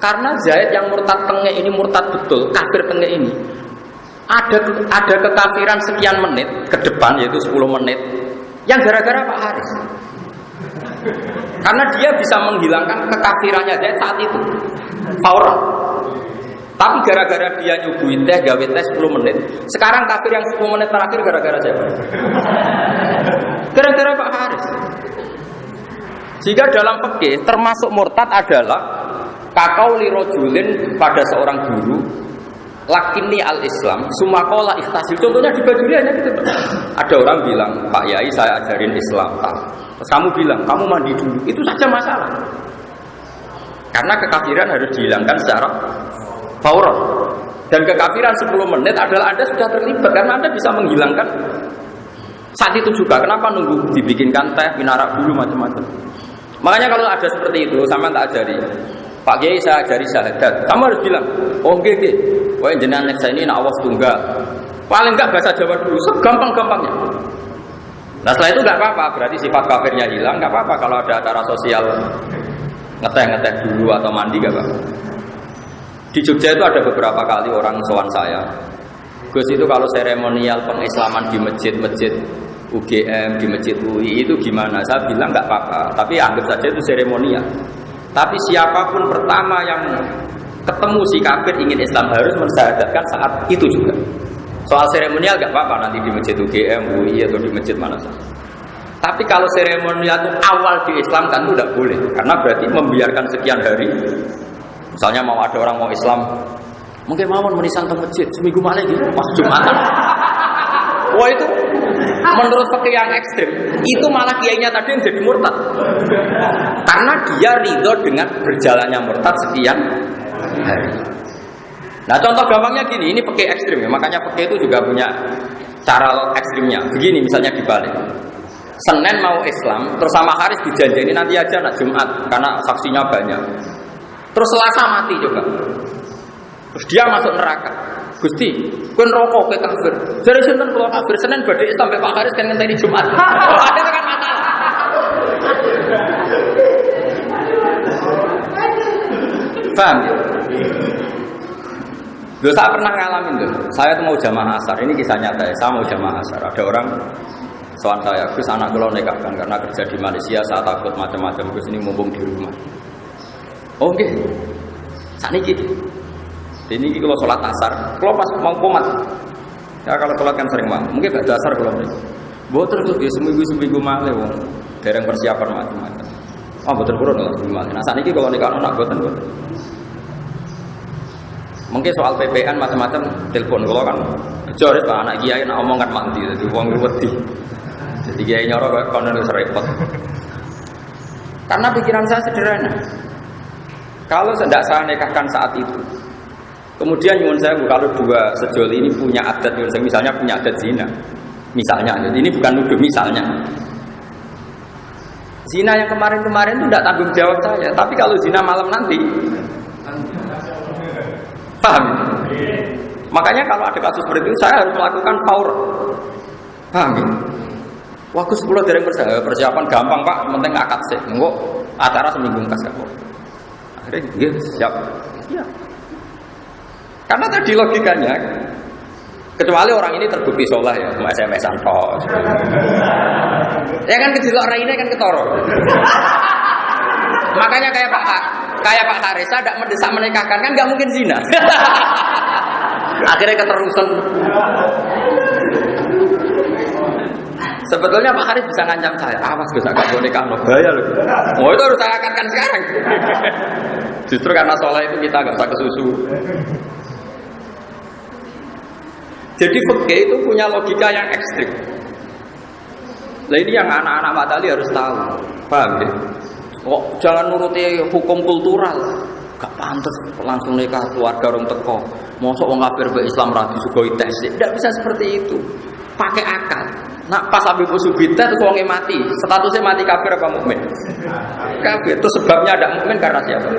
Karena Zaid yang murtad tengah ini murtad betul, kafir tengah ini. Ada kekafiran sekian menit ke depan yaitu 10 menit. Yang gara-gara Pak Haris. Karena dia bisa menghilangkan kekafirannya dia saat itu. Fauran. Tapi gara-gara dia nyuguhin teh, gawe teh 10 menit. Sekarang kafir yang 10 menit terakhir gara-gara siapa? Gara-gara Pak Haris. Jika dalam fikih termasuk murtad adalah kakau lirojulin pada seorang guru lakini al-Islam sumakola ikhtasil. Contohnya di Bajuria gitu. Ada orang bilang, Pak Yai saya ajarin Islam. Terus kamu bilang, kamu mandi dulu. Itu saja masalah. Karena kekafiran harus dihilangkan secara fauran. Dan kekafiran 10 menit adalah Anda sudah terlibat. Karena Anda bisa menghilangkan saat itu juga. Kenapa nunggu dibikinkan teh, minarak dulu macam-macam. Makanya kalau ada seperti itu, sama tak ajari. Pak Kiai saya ajari syahadat. Kamu harus bilang, oh nggih. Wah jenengan saya ini nak awas tunggal. Paling enggak bahasa Jawa dulu, segampang-gampangnya. Nah setelah itu enggak apa-apa, berarti sifat kafirnya hilang, enggak apa-apa kalau ada acara sosial ngeteh dulu atau mandi enggak apa-apa. Di Jogja itu ada beberapa kali orang sowan saya. Gus itu kalau seremonial pengislaman di masjid-masjid UGM, di masjid UI itu gimana? Saya bilang enggak apa-apa, tapi anggap saja itu seremonial. Tapi siapapun pertama yang ketemu si kafir ingin Islam harus mensyahadatkan saat itu juga. Soal seremonial gak apa-apa nanti di masjid UGM, UI atau di masjid mana saja. Tapi kalau seremonial itu awal di Islam kan itu tidak boleh, karena berarti membiarkan sekian hari. Misalnya mau ada orang mau Islam, mungkin mau menisan ke masjid seminggu malam gitu, pas Jumatan. Wah itu menurut fikih yang ekstrim, itu malah kiainya tadi yang jadi murtad. Karena dia ridho dengan berjalannya murtad sekian hari. Nah contoh gampangnya gini, ini fikih ekstrim ya, makanya fikih itu juga punya cara ekstrimnya. Begini misalnya dibalik, Senin mau Islam, terus sama Haris dijanjini nanti aja nak Jumat karena saksinya banyak. Terus Selasa mati juga, terus dia masuk neraka. Gusti, kun rokok ke kafir. Jadi Senin kalau kafir, Senin badai sampai Pak Haris kan ngenteni Jumat. Oh, itu kan masalah. Paham ya? Loh, saya pernah ngalamin tuh. Saya tuh mau jamaah asar. Ini kisah nyata ya. Saya mau jamaah asar. Ada orang soal saya, Gus anak kalau nikahkan karena kerja di Malaysia, saya takut macam-macam. Gus ini mumpung di rumah. Oke, saat ini ini kalau sholat asar, kalau pas mau komat, ya kalau sholat kan sering banget. Mungkin gak dasar kalau ini. Boten tuh ya seminggu malah, wong dereng persiapan macam-macam. Oh boten kurang lah seminggu malah. Nah saat ini kalau nikah anak boten. Mungkin soal PPN macam-macam, telepon kalau kan kecuali pak anak kiai nak omong kan mati, jadi uang wedi. Jadi kiai nyorok kayak konon repot. Karena pikiran saya sederhana. Kalau tidak saya nikahkan saat itu, kemudian nyuwun saya kalau dua sejoli ini punya adat, nyuwun saya misalnya punya adat zina, misalnya, jadi ini bukan nuduh misalnya. Zina yang kemarin-kemarin itu tidak tanggung jawab saya, tapi kalau zina malam nanti, paham? Makanya kalau ada kasus seperti itu saya harus melakukan faur, paham? Waktu 10 dari persiapan gampang pak, penting akad sih, enggak acara seminggu kas kok. Akhirnya siap, ya. Karena tadi logikanya, kecuali orang ini terbukti soleh ya, cuma SMS-an toh. Ya kan kecil orang ini kan ketoro. Makanya kayak Pak Haris, saya tidak mendesak menikahkan kan nggak mungkin zina. Akhirnya keterusan. Sebetulnya Pak Haris bisa ngancam saya, awas gue agak boleh nikah, bahaya loh. Oh itu harus saya akadkan sekarang. Justru karena soleh itu kita nggak usah kesusu. Jadi fikih itu punya logika yang ekstrim. Nah ini yang anak-anak matali harus tahu, paham ya? Kok jangan nuruti hukum kultural, gak pantas langsung nikah keluarga orang teko. Mosok wong kafir be Islam ra disugoi tes. Tidak bisa seperti itu. Pakai akal. Nak pas Habib Usubita terus wonge mati, statusnya mati kafir apa mukmin? Kafir. Itu sebabnya ada mukmin karena siapa?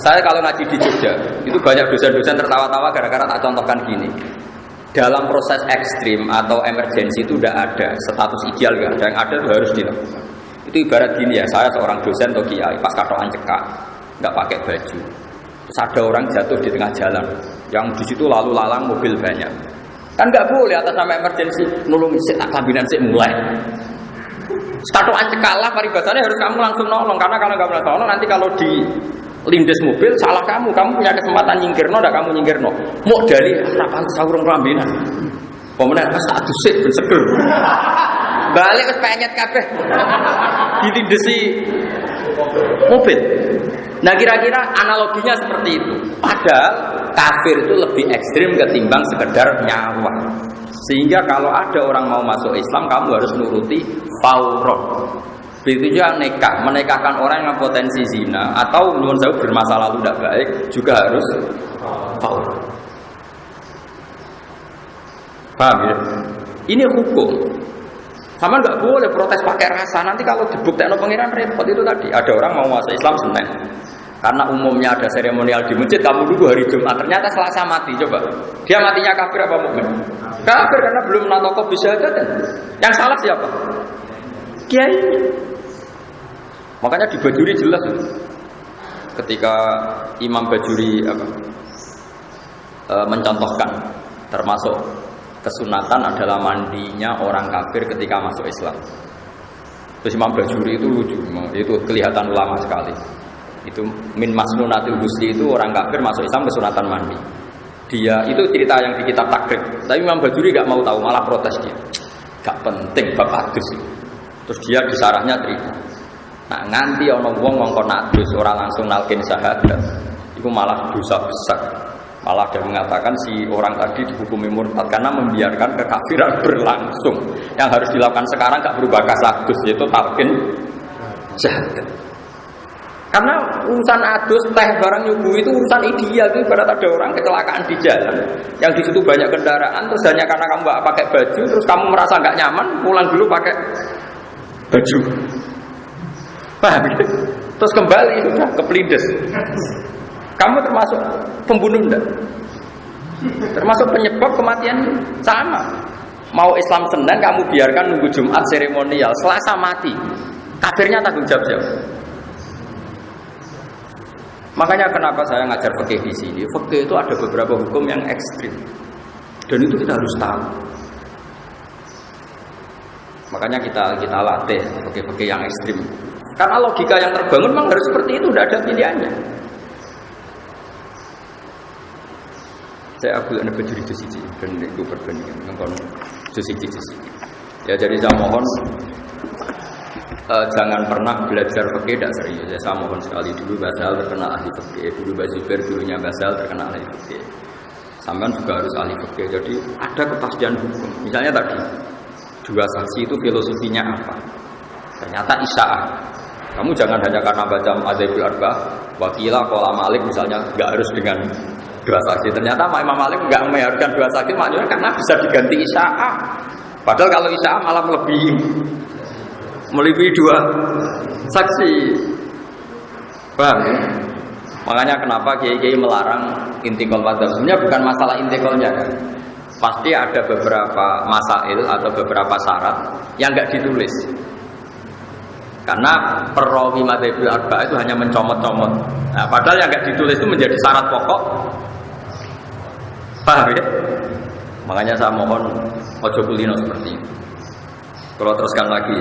Saya kalau ngaji di Jogja, itu banyak dosen-dosen tertawa-tawa gara-gara tak contohkan gini. Dalam proses ekstrim atau emergensi itu tidak ada status ideal, gak ada. Yang ada itu harus dilakukan. Itu ibarat gini ya, saya seorang dosen atau kiai, pas katoan cekak, nggak pakai baju. Terus ada orang jatuh di tengah jalan, yang di situ lalu lalang mobil banyak. Kan nggak boleh atas nama emergency nulungi sik tak kambinan sik mulai. Statoan cekalah paribasannya harus kamu langsung nolong karena kalau nggak langsung nolong nanti kalau di lindes mobil salah kamu punya kesempatan nyingkirno ndak kamu nyingkirno. Mau dari rapan saurung kambinan. Pemenang pas tak dusik ben seger. Balik wis penyet kabeh. Ditindesi mobil. Nah kira-kira analoginya seperti itu. Padahal kafir itu lebih ekstrim ketimbang sekedar nyawa. Sehingga kalau ada orang mau masuk Islam, kamu harus nuruti fauron. Begitu juga nikah, menikahkan orang yang potensi zina atau nyuwun sewu bermasa lalu tidak baik juga harus fauron. Paham ya? Ini hukum. Sama nggak boleh protes pakai rasa. Nanti kalau dibuktikan pengiran repot itu tadi. Ada orang mau masuk Islam Senin. Karena umumnya ada seremonial di masjid, kamu dulu hari Jumat. Ternyata Selasa mati. Coba. Dia matinya kafir apa mukmin? Kafir karena belum natoko bisa aja. Yang salah siapa? Kiai. Makanya di Bajuri jelas. Ketika Imam Bajuri mencontohkan termasuk kesunatan adalah mandinya orang kafir ketika masuk Islam. Terus Imam Bajuri itu lucu, itu kelihatan ulama sekali. Itu min masnunatil husli itu orang kafir masuk Islam kesunatan mandi. Dia itu cerita yang di kitab takrib. Tapi Imam Bajuri gak mau tahu, malah protes dia. Gak penting bab adus. Terus dia di sarahnya cerita. Nah nganti ana wong ngongkon adus orang langsung nalkin syahadat. Itu malah dosa besar. Malah dia mengatakan si orang tadi dihukumi murtad karena membiarkan kekafiran berlangsung. Yang harus dilakukan sekarang gak berubah kasadus, yaitu talqin syahadat. Karena urusan adus, teh, barang nyuguh itu urusan ideal. Itu ibarat ada orang kecelakaan di jalan yang di situ banyak kendaraan, terus hanya karena kamu gak pakai baju, terus kamu merasa gak nyaman, pulang dulu pakai baju. Paham? Terus kembali sudah kepelindes. Kamu termasuk pembunuh enggak? Termasuk penyebab kematian sama. Mau Islam Senin kamu biarkan nunggu Jumat seremonial, Selasa mati. Kafirnya tanggung jawab siapa? Makanya kenapa saya ngajar fikih di sini? Fikih itu ada beberapa hukum yang ekstrim. Dan itu kita harus tahu. Makanya kita latih fikih-fikih yang ekstrim. Karena logika yang terbangun memang harus seperti itu, tidak ada pilihannya. Saya Abdul Anak Bajuri Jusiji dan itu perbandingan dengan Jusiji. Ya jadi saya mohon jangan pernah belajar fikih tidak serius. Saya mohon sekali dulu Basal terkenal ahli fikih, dulu Bazubair dulunya Basal terkenal ahli fikih. Sampean juga harus ahli fikih. Jadi ada kepastian hukum. Misalnya tadi dua saksi itu filosofinya apa? Ternyata isya'ah. Kamu jangan hanya karena baca Adzhabul Arba'ah, wakilah qala Malik misalnya enggak harus dengan dua saksi. Ternyata Imam Malik enggak mengharuskan dua saksi maknanya karena bisa diganti isya'ah. Padahal kalau isya'ah malah melebihi dua saksi. Paham ya? Makanya kenapa kiai-kiai melarang intikal madzhab? Sebenarnya bukan masalah intikalnya. Pasti ada beberapa masail atau beberapa syarat yang enggak ditulis. Karena perawi Madzhabul Arba'ah itu hanya mencomot-comot. Nah, padahal yang enggak ditulis itu menjadi syarat pokok. Paham ya? Makanya saya mohon ojo kulino seperti ini. Kalau teruskan lagi.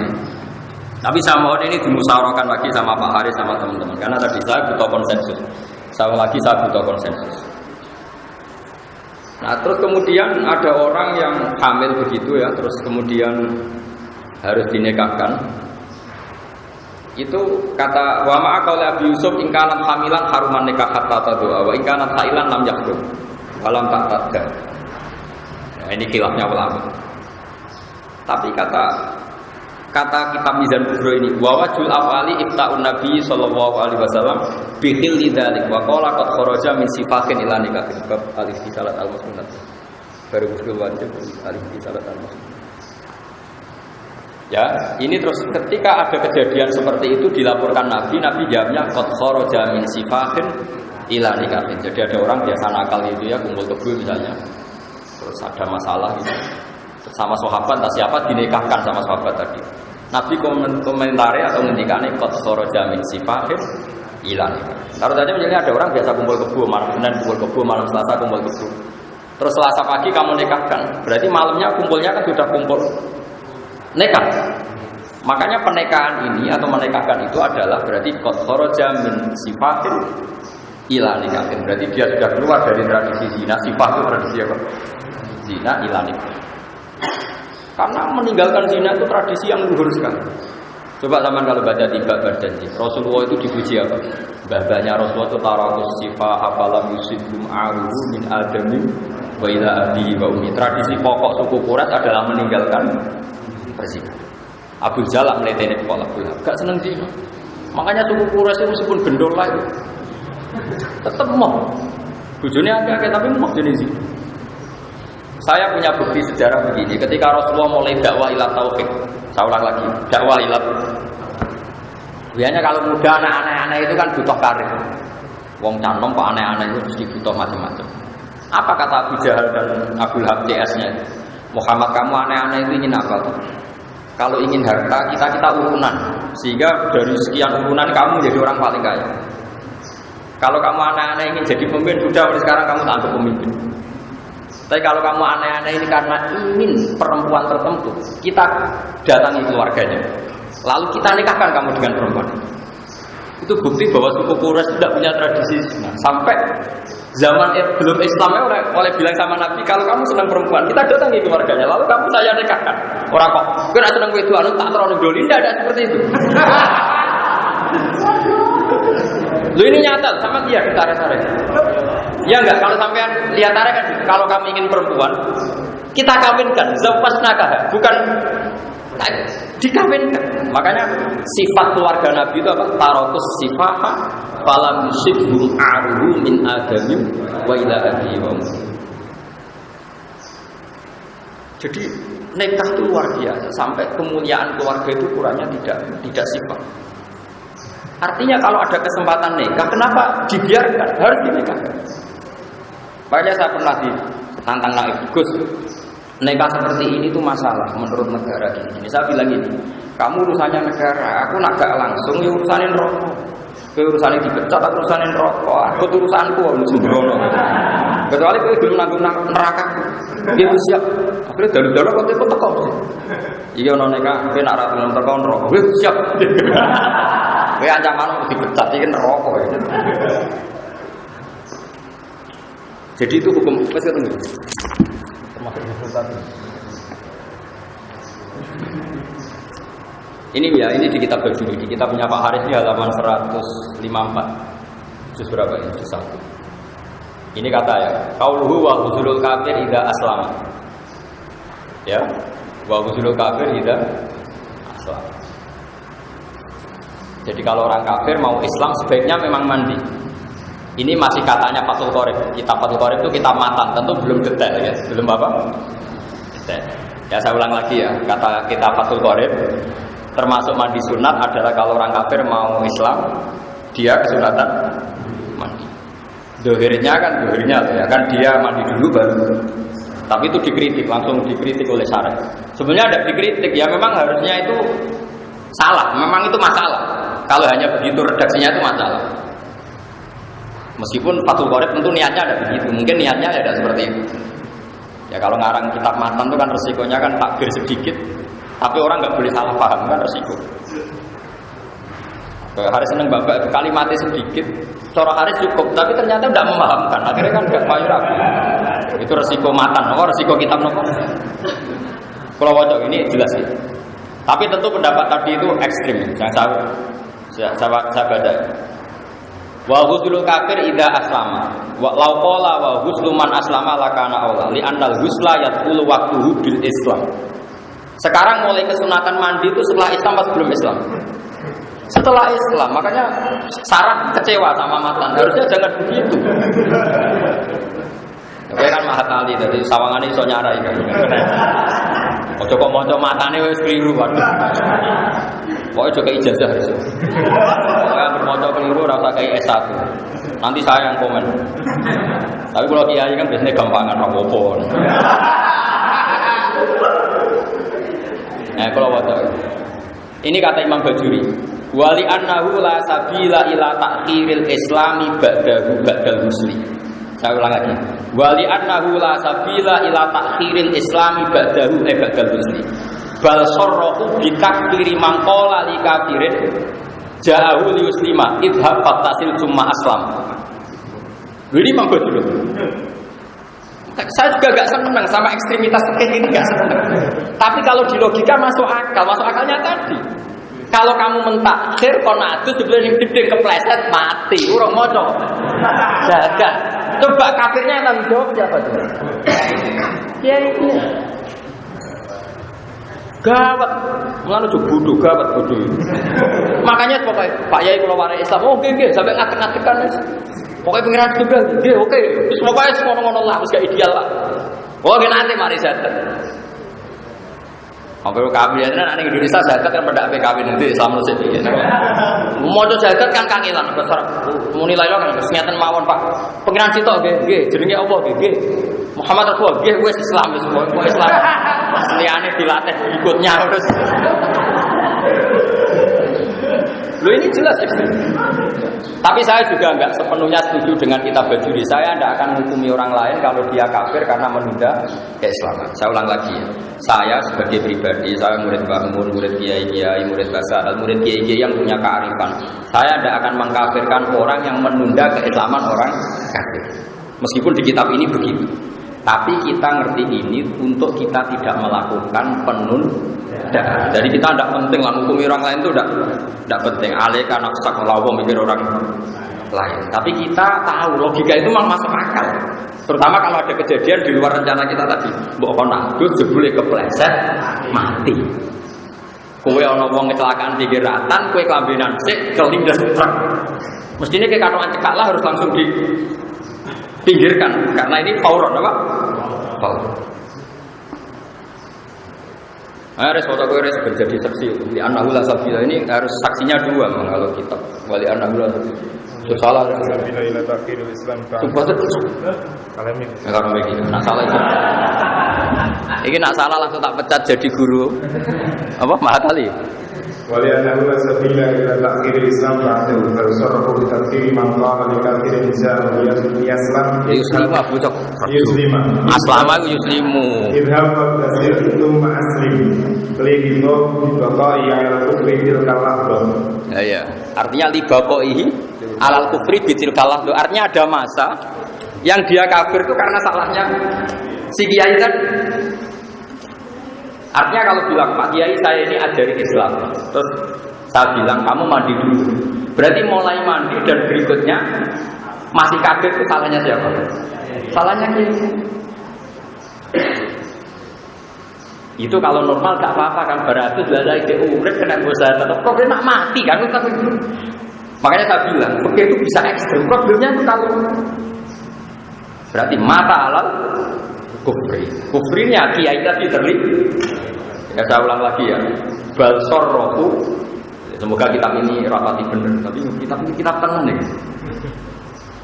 Tapi saya mohon ini dimusyawarahkan lagi sama Pak Haris sama teman-teman. Karena tadi saya butuh konsensus. Saya butuh konsensus. Nah terus kemudian ada orang yang hamil begitu ya, terus kemudian harus dinikahkan. Itu kata wa ma'a qauli Abi Yusuf in kanat hamilan haruman nikah hatta tadua wa in kanat hailan lam yaqdu walam ta'tadda. Nah, ini khilafnya ulama. Tapi kata kitab Mizan Kubro ini wa wajul awali ifta'un Nabi sallallahu alaihi wasallam bi khilli dzalik wa qala qad kharaja min sifatin ila nikah bab al-istisalat al-musnad baru usul wajib al-istisalat al-musnad. Ya, ini terus ketika ada kejadian seperti itu dilaporkan Nabi jawabnya qad kharaja min sifatin ila nikah. Jadi ada orang biasa nakal itu ya kumpul kebo misalnya. Terus ada masalah gitu. Sama sahabat atau siapa dinikahkan sama sahabat tadi. Nabi komentari atau ngendikane qad kharaja min sifatin ila nikah. Taruh saja misalnya ada orang biasa kumpul kebo malam Senin kumpul kebo malam Selasa kumpul kebo. Terus Selasa pagi kamu nikahkan, berarti malamnya kumpulnya kan sudah kumpul nikah. Makanya pernikahan ini atau menikahkan itu adalah berarti qad kharaja min sifatin ila nikahin. Berarti dia sudah keluar dari tradisi zina. Sifat itu tradisi apa? Zina ila nikah. Karena meninggalkan zina itu tradisi yang luhur sekali. Coba zaman kalau baca di bab janji, Rasulullah itu dipuji apa? Babanya Rasulullah itu tarakus sifat apalam yusibum aruhu min adamin wa ila abi wa umi. Tradisi pokok suku Quraisy adalah meninggalkan berzina. Abu Jalal meleteni kepala bola, gak seneng zina. Makanya suku Quraisy meskipun gendol lah itu tetap mau. Bojone akeh tapi mau jenis zina. Saya punya bukti sejarah begini, ketika Rasulullah mulai dakwah ila tauhid, saya ulang lagi, dakwah ila. Biasanya kalau muda anak-anak itu kan butuh karir. Wong canom kok aneh-aneh itu mesti butuh macam-macam. Apa kata Abu Jahal dan Abu Lahab CS-nya? Muhammad, kamu aneh-aneh itu ingin apa tuh? Kalau ingin harta, kita urunan, sehingga dari sekian urunan kamu jadi orang paling kaya. Kalau kamu aneh-aneh ingin jadi pemimpin, sudah sekarang kamu tak untuk pemimpin. Tapi kalau kamu aneh-aneh ini karena ingin perempuan tertentu, kita datangi keluarganya, lalu kita nikahkan kamu dengan perempuan. Itu bukti bahwa suku Quraisy tidak punya tradisi zina. Sampai zaman belum Islamnya oleh bilang sama Nabi, kalau kamu senang perempuan, kita datangi keluarganya, lalu kamu saya nikahkan. Orang kok, kira senang itu anu tak terlalu doli, tidak ada seperti itu. Lu ini nyata sama dia ditarik-tarik. Ya enggak, kalau sampean lihat tarik kan, kalau kamu ingin perempuan, kita kawinkan, zawwajnaka, bukan dikawinkan. Makanya sifat keluarga Nabi itu apa? Tarakus sifaha falam yusibhum aruhu min adamim wa ila abi wa ummi. Jadi nikah itu luar biasa, sampai kemuliaan keluarga itu ukurannya tidak sifat. Artinya kalau ada kesempatan nikah, kenapa dibiarkan? Harus dinikahkan. Makanya saya pernah ditantang Naib, Gus, nikah seperti ini tuh masalah menurut negara gini. Saya bilang gini, kamu urusannya negara, aku nak gak langsung ya urusanin rokok. Urusanin dipecat, aku urusanin rokok. Aku urusanku, aku sembrono. Kecuali aku belum nanggung neraka. Dia siap. Akhirnya dalu-dalu kok itu tekok. Iya no nikah, aku nak ratu tekok rokok. Siap. Kowe ancaman dipecat iki neraka ya. Jadi itu hukum wis ketemu. Termasuk dipecat. Ini ya, ini di kitab Bajuri, di kitab punya Pak Haris di halaman 154. Juz berapa ini? Juz 1. Ini kata ya, qauluhu wa huzulul kafir idza aslama. Ya, wa huzulul kafir idza aslama. Jadi kalau orang kafir mau Islam sebaiknya memang mandi. Ini masih katanya Fathul Qorib. Kitab Fathul Qorib itu kitab matan, tentu belum detail ya. Belum apa? Detail. Ya saya ulang lagi ya, kata kitab Fathul Qorib termasuk mandi sunat adalah kalau orang kafir mau Islam, dia kesunatan mandi. Dohirnya ya kan dia mandi dulu baru. Tapi itu dikritik, langsung dikritik oleh syarah. Sebenarnya ada dikritik ya, memang harusnya itu salah, memang itu masalah. Kalau hanya begitu redaksinya itu masalah. Meskipun Fathul Qorib tentu niatnya ada begitu, mungkin niatnya ada seperti itu. Ya kalau ngarang kitab matan itu kan resikonya kan takbir sedikit, tapi orang nggak boleh salah paham kan resiko. Haris seneng bapak kalimatnya sedikit, cara Haris cukup, tapi ternyata tidak memahamkan. Akhirnya kan nggak mayu ragu. Itu resiko matan, resiko kitab nopo. Kalau wajah ini jelas sih. Tapi tentu pendapat tadi itu ekstrim, yang saya baca. Wa huzlul kafir idza aslama. Wa law qala wa huzlu man aslama lakana aula li annal husla yadkhulu waqtuhu bil Islam. Sekarang mulai kesunatan mandi itu setelah Islam atau sebelum Islam? Setelah Islam, makanya Sarah kecewa sama matan. Harusnya jangan begitu. Kowe kan mahat ali dari sawangane iso nyarai kan. Ojo kok maca matane wis keliru waduh. Pokoke aja kei ijazah iso. Pokoke maca keliru ora usah kei S1. Nanti saya yang komen. Tapi kalau kiai kan biasanya gampangan apa-apa. Nah, kalau waca. Ini kata Imam Bajuri, wali annahu la sabila ila ta'khiril islami ba'dahu ba'dal muslim. Saya ulang lagi. Wali annahu la sabila ila takhiril islami ba'dahu ba'dal muslim. Bal sarrahu bi takfiri man qala li kafirin ja'ahu li muslima idhab fattasil summa aslam. Ini Imam Ghazali. Saya juga gak senang sama ekstremitas seperti ini, gak senang. Tapi kalau di logika masuk akalnya tadi. Kalau kamu mentakhir konatus sebelum gede kepleset mati, urung moco. Jaga. Coba kafirnya yang tanggung jawab siapa tuh? Ya ini. Gawat, mulane aja bodoh, gawat bodoh. Makanya pokoknya Pak Yai kula warai Islam, oh nggih sampai ngatek-ngatekan. Pokoknya pengiran juga, nggih oke. Terus pokoknya ngono-ngono lah, wis gak ideal lah. Oh nggih nanti mari zakat. Kalau kawin ning Indonesia zakat kan pada kawin nanti Islam lu sik. Moco zakat kan kangelan besar. Muni lailo kan ngeten mawon Pak. Pengiran sitok nggih, jenenge apa nggih. Muhammad Rasulullah nggih wis Islam wis Islam. Liyane dilatih ikutnya terus. Loh ini jelas ekstrim. Tapi saya juga enggak sepenuhnya setuju dengan kitab Bajuri. Saya tidak akan menghukumi orang lain kalau dia kafir karena menunda keislaman. Saya ulang lagi ya. Saya sebagai pribadi, saya murid Mbah Mun, murid kiai-kiai, murid Basar, murid kiai-kiai yang punya kearifan. Saya tidak akan mengkafirkan orang yang menunda keislaman orang kafir. Meskipun di kitab ini begitu. Tapi kita ngerti ini untuk kita tidak melakukan penundaan. Jadi kita tidak penting lah menghukumi orang lain itu tidak penting. Alika nafsak lawa mikir orang lain. Tapi kita tahu logika itu memang masuk akal. Terutama kalau ada kejadian di luar rencana kita tadi. Mbok kono adus jebule kepleset mati. Kowe ana wong kecelakaan pinggir ratan, kowe kelambenan sik kelindes truk. Mestinya kayak katokan cekak lah harus langsung pinggirkan karena ini fauron apa? Fauron. Harus foto gue harus menjadi saksi. Wali anahu la sabila ini harus saksinya dua kalau kita. Wali anahu la sabila. Salah. Sabila ila takhirul Islam. Coba terus. Kalau begini, nak salah itu. Ini nak salah langsung tak pecat jadi guru. Apa mahal kali? Wali anahu la sabila ila takhirul Islam ba'dahu tasarrufu bi takfiri man qala li kafirin ja'ahu yaslam. Yuslimu Abu Cok. Yuslimu. Aslama yuslimu. Idhab tasir itu ma'aslim. Lido baqai ala kufri bil kalahdo. Ya. Artinya li baqai alal kufri bil kalahdo. Artinya ada masa yang dia kafir itu karena salahnya si kiai tadi. Artinya kalau bilang Pak Kiai saya ini ajari Islam, terus saya bilang kamu mandi dulu. Berarti mulai mandi dan berikutnya masih kafir itu salahnya siapa? Salahnya Kiai. Itu kalau normal gak apa-apa kan, berarti sudah ide urip kena dosa tetap kok nak mati kan itu. Makanya saya bilang, oke itu bisa ekstrem. Problemnya itu kalau berarti mata alal kufri. Kufrinya kiai tadi terlibat. Ya saya ulang lagi ya. Balsor rohu. Semoga kitab ini rapati benar. Tapi kitab ini kitab tenang nih.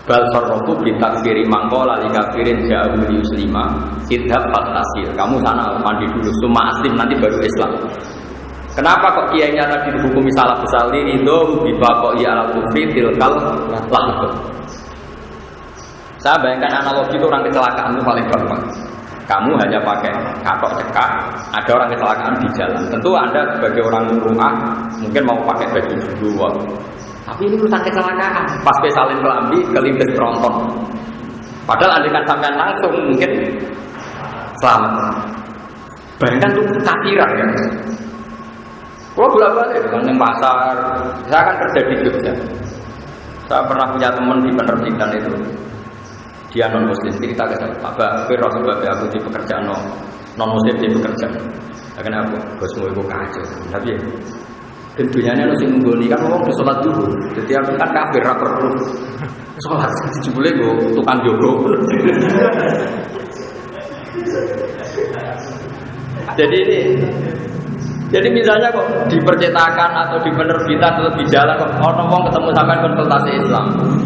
Balsor rohu bitakfiri mangkola li kafirin ja'u li muslima idhab fatasir. Kamu sana mandi dulu summa aslim nanti baru Islam. Kenapa kok kiainya tadi dihukumi salah besar ini? Itu bibaqai ala kufri tilkal lahdu. Saya bayangkan analogi itu orang kecelakaan itu paling gampang. Kamu hanya pakai katok cekak, ada orang kecelakaan di jalan. Tentu Anda sebagai orang rumah mungkin mau pakai baju dulu. Tapi ini urusan kecelakaan. Pas salin kelambi, kelindes tronton. Padahal andaikan sampean langsung mungkin selamat. Bayangkan itu kafiran ya. Kalau bolak-balik dengan pasar, saya kan kerja di Jogja. Saya pernah punya teman di penerbitan itu. Dia non muslim, cerita ke saya, Pak Bakir sebabnya aku di pekerjaan non muslim di pekerjaan. Kenapa? Bosmu itu kacau. Tapi tentunya harus menggoni kan ngomong sholat dulu. Jadi aku kan kafir, rapor dulu. Sholat dijubule gue tukang jogo. Jadi misalnya kok di percetakan atau di penerbitan atau di jalan kok orang ketemu sampai konsultasi Islam.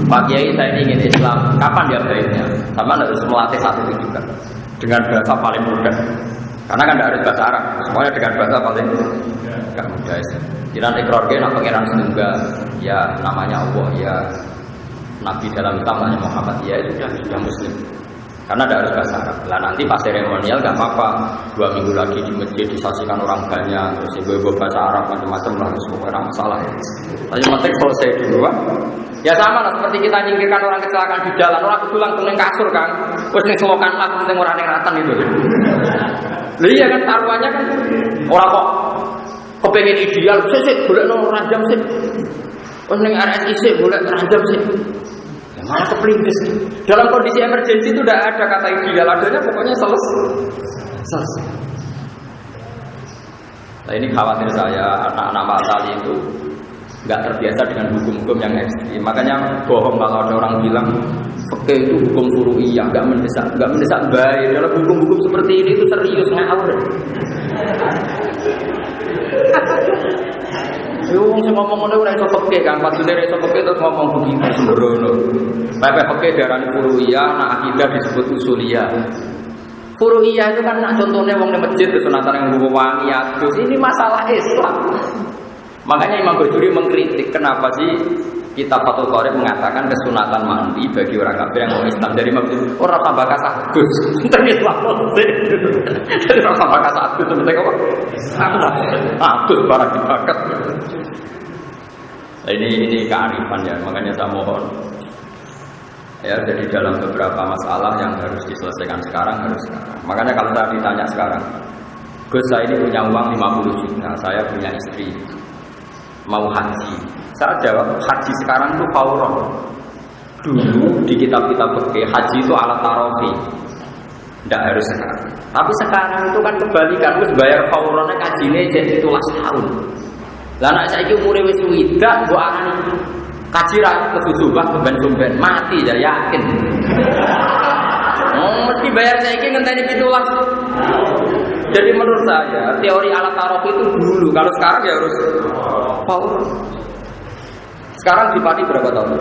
Pak Kiai saya ingin Islam. Kapan dia baiknya? Sama harus melatih satu itu juga dengan bahasa paling mudah. Karena kan tidak harus bahasa Arab. Semuanya dengan bahasa paling mudah. Jangan ikrarkan apa pengiran setunggal. Ya namanya Allah ya. Nabi dalam Islam Muhammad, ya sudah Muslim. Karena tidak harus bahasa Arab. Lah nanti pas seremonial nggak apa-apa. 2 minggu lagi di masjid disaksikan orang banyak, terus ibu-ibu bahasa Arab macam-macam lah, semua orang masalah. Tapi penting selesai dulu. Ya sama lah seperti kita nyingkirkan orang kecelakaan di jalan, orang itu langsung yang kasur kan, terus yang selokan lah, penting orang yang ratan itu. Lah iya kan taruhannya kan orang kok kepengen ideal, sih boleh nomor rajam sih, terus yang RSI sih boleh rajam sih. Malah kepelintis. Dalam kondisi emergensi itu tidak ada kata ideal, adanya pokoknya selesai. Nah ini khawatir saya anak-anak matali itu nggak terbiasa dengan hukum-hukum yang ekstrim. Makanya bohong kalau ada orang bilang fikih itu hukum furu'iyah, nggak mendesak baik. Dalam hukum-hukum seperti ini itu serius ngawur. Yo wong sing ngomong ngene ora iso fikih kan, padune ora iso fikih terus ngomong begitu sembrono. Pepe fikih darani furu'iyah, nah akidah disebut usuliyah. Furu'iyah itu kan contohnya wong di masjid kesunatan yang nggo wangi adus. Ini masalah Islam. Makanya Imam Bajuri mengkritik kenapa sih kitab Fathul Qorib mengatakan kesunatan mandi bagi orang kafir yang mau Islam. Dari Imam Bajuri orang tambah kasah adus. Terus jadi orang tambah kasah adus penting apa? Adus barang dibakat. Nah, ini kearifan ya, makanya saya mohon ya, jadi dalam beberapa masalah yang harus diselesaikan sekarang harus sekarang. Makanya kalau saya ditanya sekarang, Gus saya ini punya uang 50 juta, saya punya istri mau haji, saya jawab haji sekarang itu fauron. Dulu di kitab-kitab fikih haji itu alat tarofi, tidak harus sekarang. Tapi sekarang itu kan kebalikan, harus bayar fauronnya kajinya jadi 17 tahun. Lah nek saiki umure wis widak mbok arani kaji ra kesusubah keben-keben mati ya yakin. Mesti bayar saiki ngenteni 17. Jadi menurut saya teori alat tarof itu dulu, kalau sekarang ya harus power. Sekarang di Pati berapa tahun?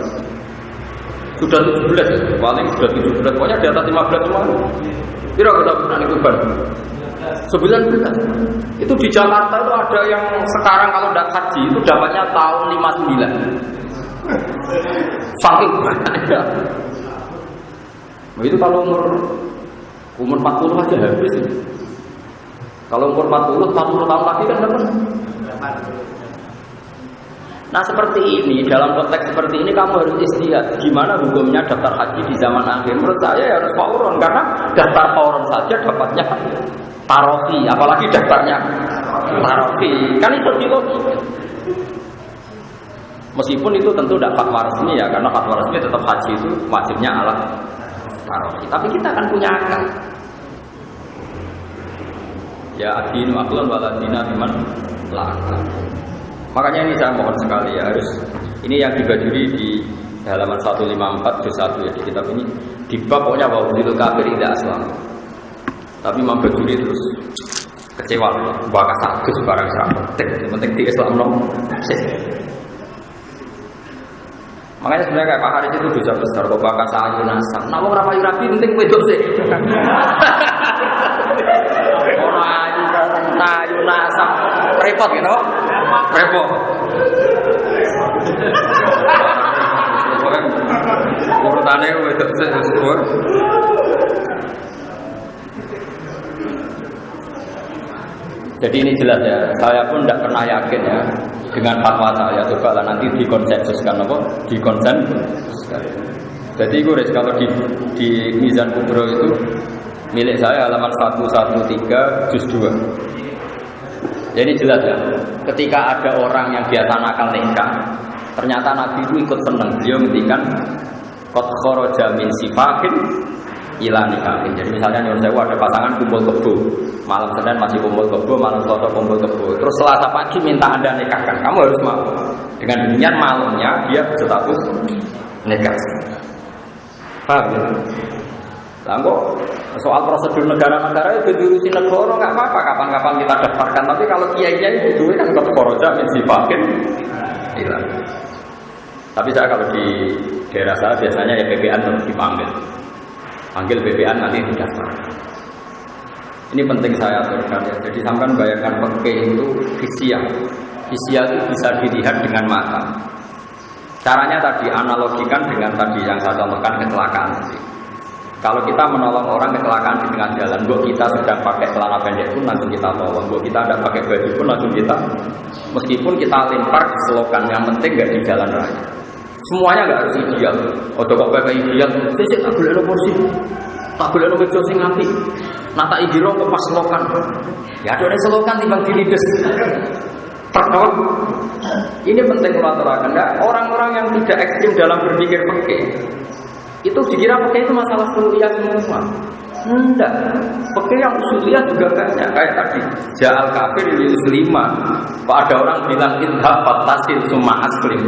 Sudah 17 ya, paling sudah 17, pokoknya di atas 15 semua. Kira kita berani beban 19. Itu di Jakarta itu ada yang sekarang kalau tidak haji itu dapatnya tahun 59. Saking banyak. Nah, itu kalau umur 40 aja habis. Kalau umur 40 tahun lagi kan dapat. Nah seperti ini, dalam konteks seperti ini kamu harus istihad. Gimana hukumnya daftar haji di zaman akhir? Menurut saya ya harus fauron, karena daftar fauron saja dapatnya tarofi, apalagi daftarnya tarofi. Kan itu logika. Meskipun itu tentu tidak fatwa resmi ya, karena fatwa resmi tetap haji itu wajibnya ala tarofi. Tapi kita akan punya akal. Ya adinu aqlan waladina biman la akal. Makanya ini saya mohon sekali ya, harus ini yang dibajuri di halaman 154 juz 1 ya, di kitab ini di bab pokoknya wa'udil kafir tidak aslam. Tapi Imam Bajuri terus kecewa, bakas satu barang yang penting di Islam no. Makanya sebenarnya kayak Pak Haris itu dosa besar, kok bakas ayu nasam. Namun berapa ayu rapi penting wedok sih. Orang ayu nasam repot gitu. Repot. Urutannya wedok semua. Jadi ini jelas ya, saya pun tidak pernah yakin ya dengan fatwa saya. Coba lah nanti dikonsensuskan apa? Dikonsensuskan. Jadi Guris kalau di Mizan Kubro itu milik saya halaman 113 juz 2. Jadi jelas ya, ketika ada orang yang biasa nakal nikah, ternyata Nabi itu ikut senang. Beliau ngendikan qad kharaja min sifahin ila nikahin. Jadi misalnya nyuruh saya ada pasangan kumpul kebo, malam Senin masih kumpul kebo, malam Selasa kumpul kebo, terus Selasa pagi minta Anda nikahkan, kamu harus mau. Dengan demikian malamnya dia berstatus nikah. Paham ya? Lah kok soal prosedur negara-negara itu diurusin negara nggak apa-apa, kapan-kapan kita daftarkan. Tapi kalau kiai-kiai itu kan koroja mensifakin hilang. Tapi saya kalau di daerah saya biasanya ya PPN terus dipanggil BPN nanti didaftarkan. Ini penting saya aturkan ya. Jadi sampai bayangkan fikih itu hisiah. Hisiah itu bisa dilihat dengan mata. Caranya tadi analogikan dengan tadi yang saya contohkan kecelakaan tadi. Kalau kita menolong orang kecelakaan di tengah jalan, buat kita sedang pakai celana pendek pun langsung kita tolong, buat kita tidak pakai baju pun langsung kita, meskipun kita lempar di selokan, yang penting nggak di jalan raya. Semuanya nggak harus ideal. Oh coba pakai ideal, sih tak boleh lo kursi, tak boleh lo meja sing api, nata ideal lo pas selokan. Ya ada selokan timbang dilides. Pertama, ini penting kalau aturakan. Orang-orang yang tidak ekstrim dalam berpikir fikih itu dikira fikih itu masalah usuliyah semua. Enggak, fikih yang usuliyah juga banyak. Kayak tadi, ja'al kafir lil musliman. Pak ada orang bilang idhab fattasil summa aslim.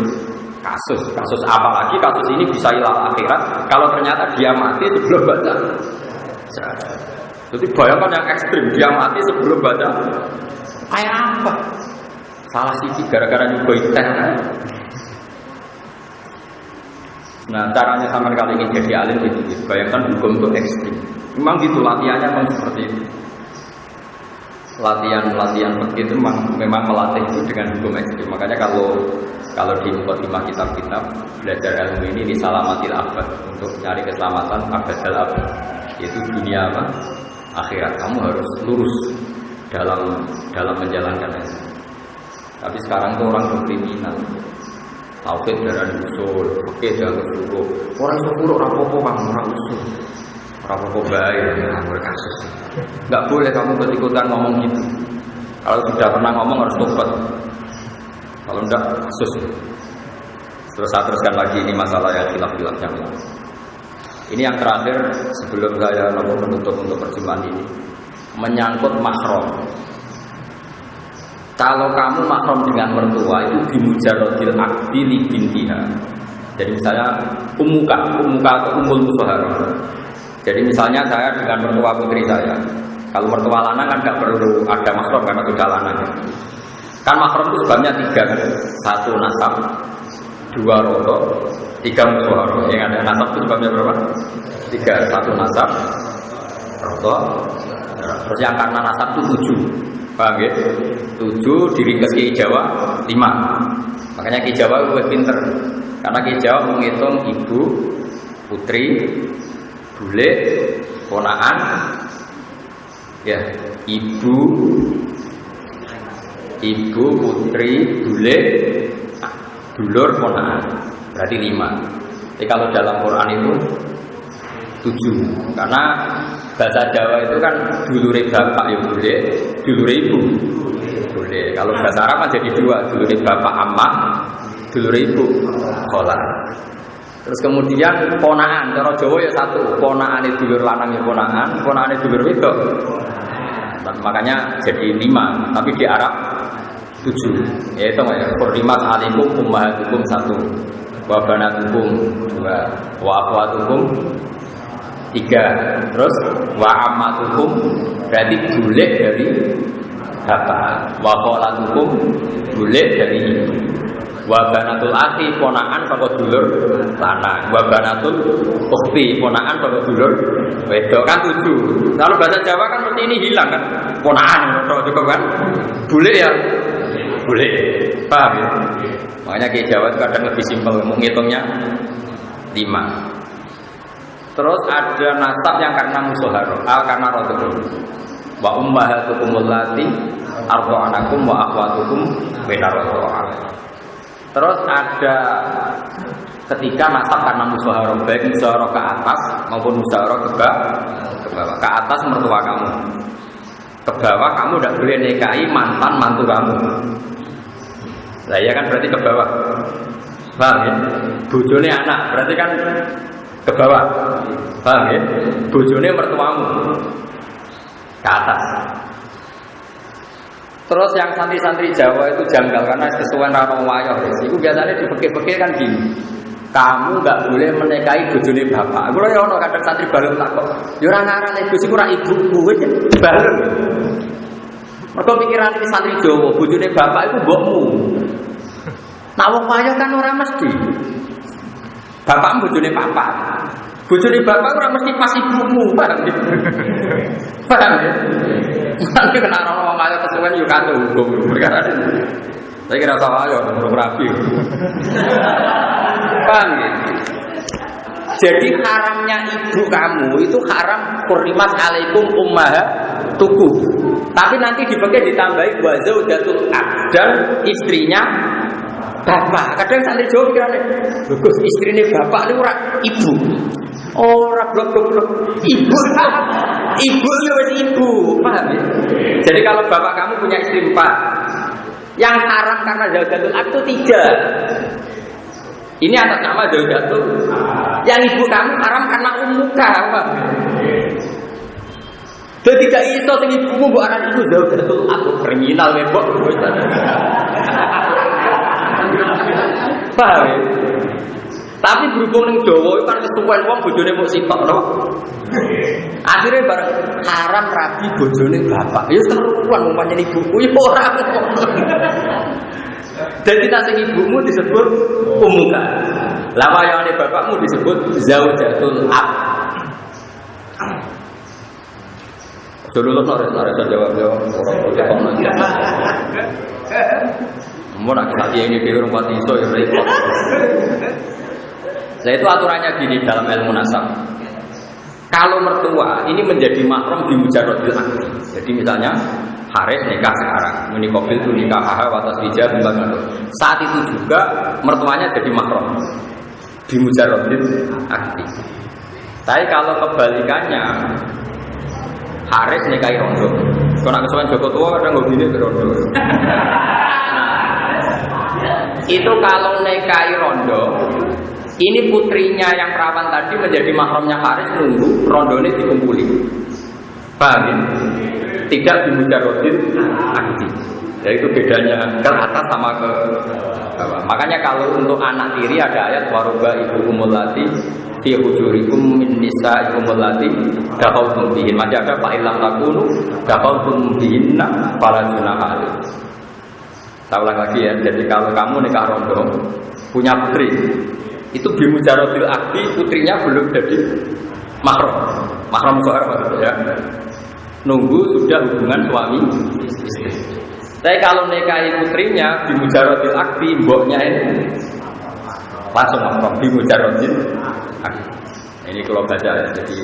Kasus apalagi kasus ini bisa ilal akhirat kalau ternyata dia mati sebelum baca. Jadi bayangkan yang ekstrim, dia mati sebelum baca. Kayak apa? Salah sisi gara-gara nyuguh teh. Nah caranya sama kali ini jadi alim itu, bayangkan hukum itu ekstrim. Memang gitu latihannya memang seperti itu. Latihan seperti itu memang melatih itu dengan hukum ekstrim. Makanya kalau di mukadimah kitab-kitab belajar ilmu ini salamatil abad, untuk cari keselamatan abadal abad, yaitu dunia apa? Akhirat. Kamu harus lurus dalam menjalankan itu. Tapi sekarang tuh orang berkriminal. Tauhid darah usul, fikih jangan suruh. Orang suruh rapopo kamu orang usul. Rapopo baik berkasus. Enggak boleh kamu ikut-ikutan ngomong gitu. Kalau sudah pernah ngomong harus tobat. Kalau enggak kasus. Terus saya teruskan lagi ini masalah yang khilaf-khilafnya. Ini yang terakhir sebelum saya menutup untuk perjumpaan ini, menyangkut mahram. Kalau kamu mahram dengan mertua itu bimujarodil akdi li bintiha. Jadi misalnya umuka atau umul musohara. Jadi misalnya saya dengan mertua putri saya. Kalau mertua lanang kan nggak perlu ada mahram karena sudah lanang. Kan mahram itu sebabnya 3, 1 nasab, 2 rodo, 3 musohara. Yang ada nasab itu sebabnya berapa? 3, 1 nasab, rodo. Terus yang karena nasab itu 7. Paham ya? 7 diringkas Ki Jawa 5. Makanya Ki Jawa lebih pinter. Karena Ki Jawa menghitung ibu, putri, bule, ponakan, ya, ibu, putri, bule, dulur, ponakan. Berarti 5. Jadi kalau dalam Quran itu 7. Karena bahasa Jawa itu kan dulure bapak ya boleh, dulure ibu boleh. Kalau bahasa Arab kan jadi 2, dulure bapak ammah, dulure ibu kholah. Terus kemudian ponakan, cara Jawa ya 1, ponakan itu dulur lanang ya ponakan itu dulur wedok. Makanya jadi 5, tapi di Arab 7. Ya itu ya, Qurrimat alaikum ummahatukum 1, wa banatukum 2, wa akhwatukum 3, terus wa ammatukum berarti boleh dari bapak, wa kholatukum boleh dari ibu, wa banatul akhi ponakan saka dulur lanang, wa banatul ukhti ponakan saka dulur wedok. Kan 7. Kalau bahasa Jawa kan seperti ini hilang kan, ponakan cukup kan, boleh ya boleh, paham ya? Makanya Ki Jawa kadang lebih simpel menghitungnya 5. Terus ada nasab yang karena musoharo, karena rodokum. Wa ummahatukum allati ardha'anakum wa akhwatukum bainar radha'ah. Terus ada ketika nasab karena musoharo, baik musoharo ke atas maupun musoharo ke bawah. Ke atas mertua kamu, ke bawah kamu tidak boleh nikahi mantan mantu kamu. Nah ya kan berarti ke bawah. Paham ya? Bojone anak berarti kan ke bawah, paham ya? Bojone mertuamu ke atas. Terus yang santri-santri Jawa itu janggal karena kesuwen rano wayoh. Itu biasanya di fikih-fikih kan gini, kamu nggak boleh menikahi bojone bapak. Kulo ya ono kadang santri balung takok, ya ora ngarane Gus iku ora ibuku wis balung. Mergo pikiran iki santri Jawa, bojone bapak iku mbokmu. Nah wong wayoh kan ora mesti. Bapak bojone papa. Bojone bapak ora mesti pas ibumu, paham ya? Paham ya? Nanti kena orang ngomong ayo kesuwen yo kandung hukum perkara ini. Saya kira sama aja belum rapi. Paham ya? Jadi haramnya ibu kamu itu haram kurimat alaikum ummahatukum. Tapi nanti dipakai ditambahi wa zaujatul ab dan istrinya bapak. Kadang santri Jawa pikirane, bagus istrine bapak itu ora ibu. Ora blok-blok. Ibu. Ibu ya wis ibu, paham ya? Jadi kalau bapak kamu punya istri 4, yang haram karena zaujatul ab itu 3. Ini atas nama zaujatul. Yang ibu kamu haram karena ummuka, paham? Jadi tidak iso sing ibumu mbok aran iku zaujatul ab, kriminal wae mbok. Paham ya? Tapi berhubung ning Jawa kan kesuwen wong bojone mung sitok to. Akhire bareng haram rabi bojone bapak. Ya keruan wong pancen ibuku ya ora. Dadi tak sing ibumu disebut ummuka. Lah wayane bapakmu disebut zaujatul ab. Dulu lo nore jawab orang mau nak kita ini dia orang pati iso ya repot. Nah itu aturannya gini dalam ilmu nasab. Kalau mertua ini menjadi mahram di mujarrodil akdi. Jadi misalnya Haris nikah sekarang, menikobil itu nikah watas wijah bimbangan. Saat itu juga mertuanya jadi mahram di mujarrodil akdi. Tapi kalau kebalikannya Haris nikahi rondo. Kalau nak kesuwen Joko tua kadang nggak gini rondo. Itu kalau nikahi rondo, ini putrinya yang perawan tadi menjadi mahramnya Haris nunggu rondo ini dikumpuli. Paham ya? Tidak di mujarrodin akdi. Yaitu bedanya ke atas sama ke bawah. Makanya kalau untuk anak tiri ada ayat waroba ibu umulati fi hujurikum min nisaikum allati dakhaltum bihin. Masih ada fa illam takunu dakhaltum bihinna fala junaha alaikum. Saya ulang lagi ya. Jadi kalau kamu nikah rondo punya putri, itu bi mujarrodil akdi putrinya belum jadi mahram sohar ya. Nunggu sudah hubungan suami istri. Tapi kalau nikahi putrinya di mujarrodil akdi, mboknya ini langsung mahram di mujarrodil akdi. Ini kalau baca ya, jadi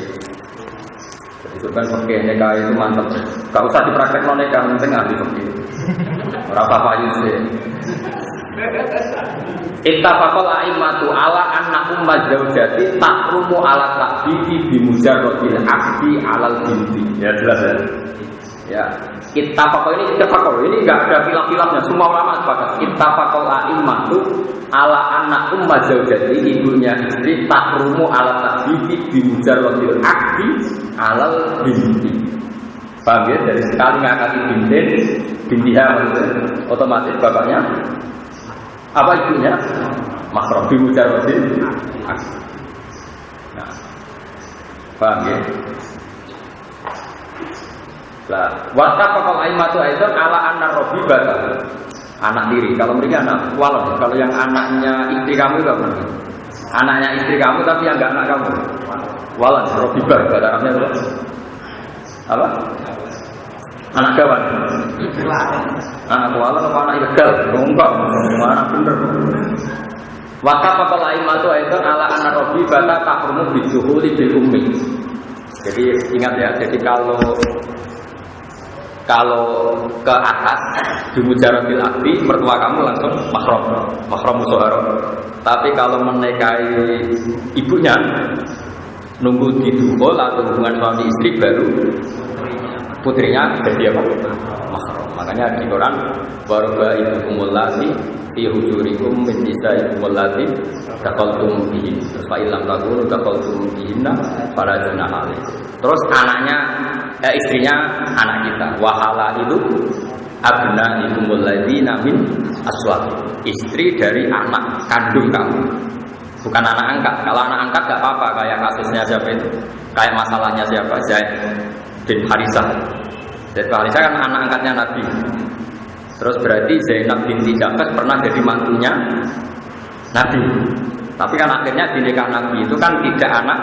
itu kan pakai nikah itu mantap. Gak usah dipraktek non nikah, penting ahli pakai. Berapa payu sih? Ittafaqal a'immatu ala anna ummaz zaujati tahrumu ala ta'bibi bi mujarrodil akdi alal binti. Ya jelas ya. Ya, ittafaqal ini enggak ada khilaf-khilafnya, semua ulama sepakat. Ittafaqal a'immatu ala anna ummaz zaujati ibunya istri tahrumu ala ta'bibi bi mujarrodil akdi alal binti. Paham ya? Dari sekali ngangkati bintiha otomatis bapaknya apa ibunya? Mahram bi mujarrodil akdi. Nah, paham ya? Lah, wattafaqal a'immatu aidan ala anna rabibata. Anak tiri, kalau mereka anak walad, kalau yang anaknya istri kamu itu apa? Anaknya istri kamu tapi yang enggak anak kamu. Walad, rabibah bahasa Arabnya apa? Apa? Anak kawan. Anak walad atau anak ilegal? Enggak, mana bener. Wattafaqal a'immatu aidan ala anna rabibata tahrumu bidukhuli bil ummi. Jadi ingat ya, jadi kalau ke atas di mujarrodil akdi mertua kamu langsung mahram musyawarah. Tapi kalau menikahi ibunya nunggu didukhul atau hubungan suami istri baru putrinya jadi apa? Mahram. Makanya di Quran waroba ibukumul lati fi hujurikum min nisaikum allati dakhaltum bihin. Fa illam takunu dakhaltum bihinna fala junaha alaikum. Terus anaknya istrinya anak kita. Wahala itu abna ikumul ladzina min aswaq. Istri dari anak kandung kamu. Bukan anak angkat. Kalau anak angkat enggak apa-apa, kayak kasusnya siapa itu? Kayak masalahnya siapa? Zaid bin Harisah. Zaid bin Harisah kan anak angkatnya Nabi. Terus berarti Zainab binti Jahsh pernah jadi mantunya Nabi. Tapi kan akhirnya di nikah Nabi itu kan tidak anak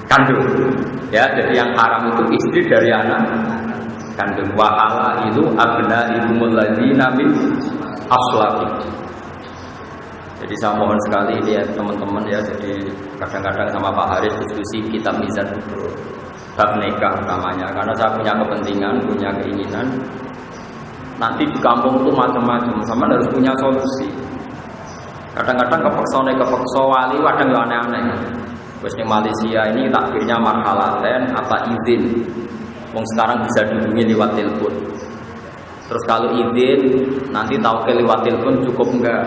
kandung. Ya, jadi yang haram itu istri dari anak kandung. Wahala itu abna ikumul ladzina min aslaki. Jadi saya mohon sekali lihat teman-teman ya, jadi kadang-kadang sama Pak Haris diskusi kitab Mizan itu bab nikah namanya, karena saya punya kepentingan, punya keinginan nanti di kampung itu macam-macam, sama harus punya solusi. Kadang-kadang kepeksa wali kadang yang aneh-aneh. Terus di Malaysia ini takbirnya marhalaten apa izin. Wong sekarang bisa dihubungi lewat telepon. Terus kalau izin nanti tahu ke lewat telepon cukup enggak?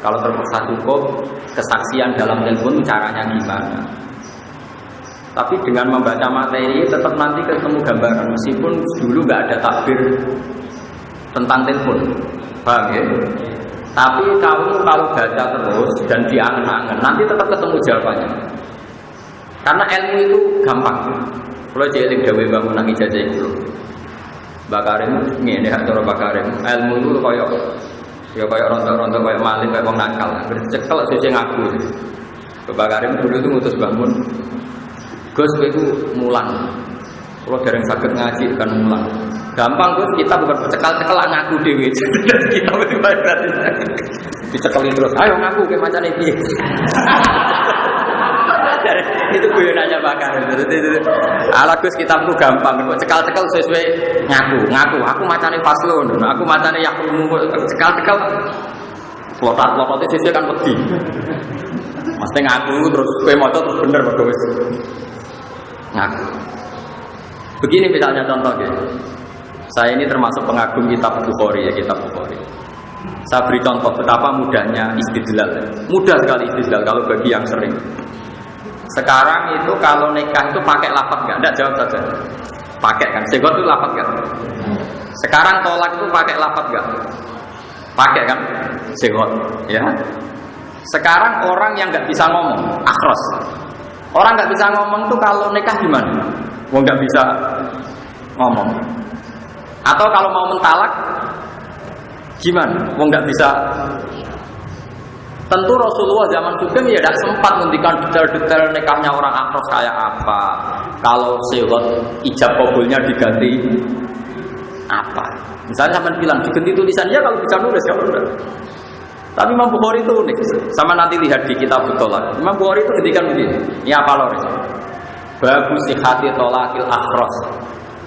Kalau terpaksa cukup, kesaksian dalam telepon caranya gimana? Tapi dengan membaca materi tetap nanti ketemu gambaran, meskipun dulu nggak ada takbir tentang telepon, paham ya? Tapi kamu kalau baca terus dan diangen-angen, nanti tetap ketemu jawabannya. Karena ilmu itu gampang. Kalau jeling dewe bangun nang ijazah itu, Bakarim ngene hak cara Bakarim, ilmu itu koyo ya kayak rontok-rontok kayak maling kayak wong nakal. Bercekel sesuk ngaku. Bakarim dulu itu ngutus bangun. Gus kowe iku mulang. Kalau dereng saged ngaji kan mulang. Gampang Gus, kita bukan cekal-cekal ngaku dhewe. Kita berarti dicekeli terus. Ayo ngaku ke macane piye. Itu guyonannya Bakarim. Ala Gus kitabku gampang, kok cekal-cekal sesuai ngaku. Aku macane faslun, aku macane yakrumu cekal-cekal. Lotat-lotate sesuai kan wedi. Mesti ngaku terus kowe maca terus bener padha wis. Ngaku. Begini misalnya contohnya. Saya ini termasuk pengagum kitab Bukhari ya, kitab Bukhari. Saya beri contoh betapa mudahnya istidlal. Mudah sekali istidlal kalau bagi yang sering. Sekarang itu kalau nikah itu pakai lafaz enggak? Enggak, jawab saja. Pakai kan? Segot itu lafaz enggak? Sekarang tolak itu pakai lafaz enggak? Pakai kan? Segot, ya. Sekarang orang yang enggak bisa ngomong, akhros. Orang enggak bisa ngomong tuh kalau nikah gimana? Wong enggak bisa ngomong. Atau kalau mau mentalak gimana? Wong enggak bisa. Tentu Rasulullah zaman Sugeng ya tidak sempat menghentikan detail-detail nikahnya orang akhros kayak apa. Kalau sehot ijab kabulnya diganti apa? Misalnya sama bilang diganti tulisannya kalau bisa nulis kalau enggak. Tapi Imam Bukhari itu unik. Sama nanti lihat di kitab Tolak. Imam Bukhari itu ketika begini. Ini apa loh? Babu sihati tolakil akhros.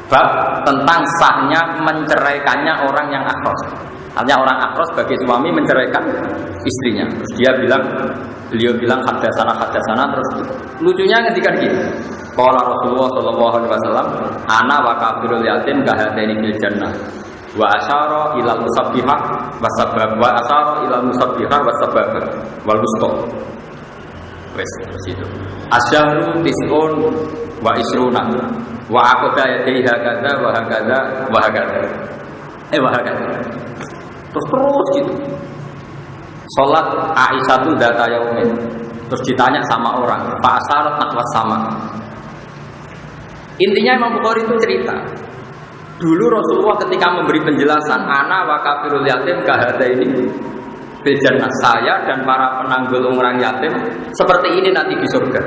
Bab tentang sahnya menceraikannya orang yang akhros. Artinya orang akhros bagi suami menceraikan istrinya. Terus beliau bilang hadasana terus lucunya ketika gini. Qala Rasulullah sallallahu alaihi wasallam, ana wa kafirul yatim kahataini fil jannah. Wa asyara ila musabbihah wa sabab wa asyara ila musabbihah wa sabab wal wusta. Wes situ. Asyahru tis'un wa isruna wa aqda yadayhi hakadha wa hakadha wa hakadha. Wa hakadha. Terus gitu. Salat Aisyah itu data yaumin. Terus ditanya sama orang, Pak Asar nahwas sama. Intinya Imam Bukhari itu cerita. Dulu Rasulullah ketika memberi penjelasan, ana wa kafirul yatim kahada ini bejana saya dan para penanggul orang yatim seperti ini nanti di surga.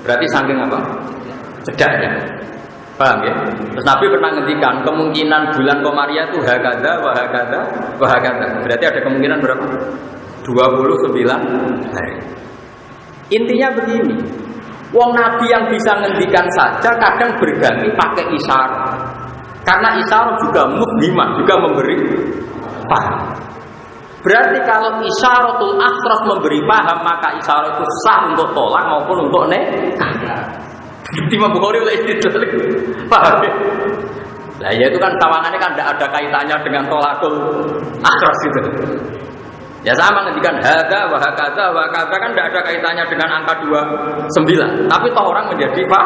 Berarti saking apa? Cedaknya. Paham ya? Terus Nabi pernah ngendikan kemungkinan bulan Komariah itu hakada, wahakada. Berarti ada kemungkinan berapa? 29 hari. Intinya begini, wong Nabi yang bisa ngendikan saja kadang berganti pakai isyarat. Karena isyarat juga mufhimah, juga memberi paham. Berarti kalau isyaratul akhras memberi paham, maka isyarat itu sah untuk tolak maupun untuk nikah. Imam Bukhari oleh itu paham ya? Nah ya itu kan tawangannya kan tidak ada kaitannya dengan tolakul akhras gitu. Ya sama ngendikan hada wa hakadha wa hakadha kan tidak ada kaitannya dengan angka 29. Tapi toh orang menjadi Pak.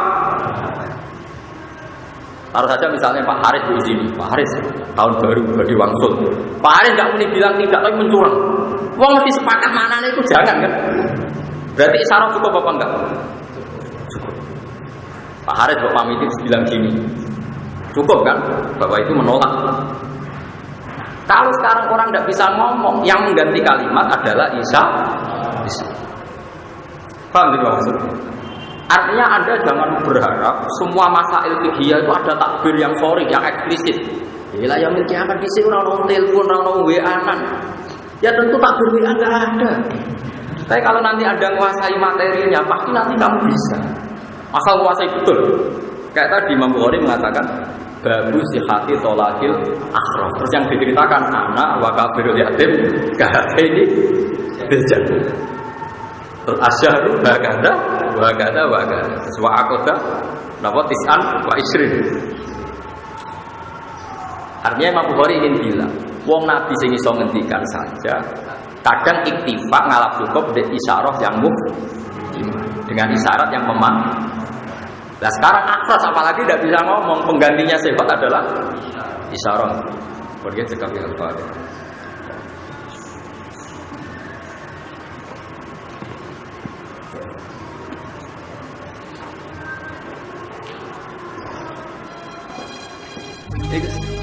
Taruh saja misalnya Pak Haris di sini, Pak Haris tahun baru bagi wangsul. Pak Haris nggak mungkin bilang tidak, tapi mencurang. Wong mesti sepakat mana itu jangan kan? Berarti isyarat cukup apa enggak? Cukup. Pak Haris Bapak pamit itu bilang gini, cukup kan? Bapak itu menolak. Kalau sekarang orang tidak bisa ngomong, yang mengganti kalimat adalah isyarat. Paham tidak maksudnya? Artinya Anda jangan berharap semua masail fikih itu ada takbir yang sharih, yang eksplisit. Bila yang mungkin akan disi orang telepon, orang WA-an. Ya tentu takbir WA nggak ada. Tapi kalau nanti Anda menguasai materinya, pasti nanti kamu bisa. Asal menguasai betul. Kayak tadi Imam Bukhari mengatakan bagus sihati tolakil akhrof. Terus yang diceritakan anak wa kafirul yatim ini bejan. Terus asyhadu bagada wa akoda napa tis'an wa isrin. Artinya Imam Bukhari ingin bilang wong Nabi sing iso ngendikan saja kadang iktifak ngalap cukup dengan isyarat yang dengan isyarat yang memang. Nah sekarang akhras apalagi tidak bisa ngomong, penggantinya sifat adalah isyarat. Pergi cekap yang Al-Fatihah. Itu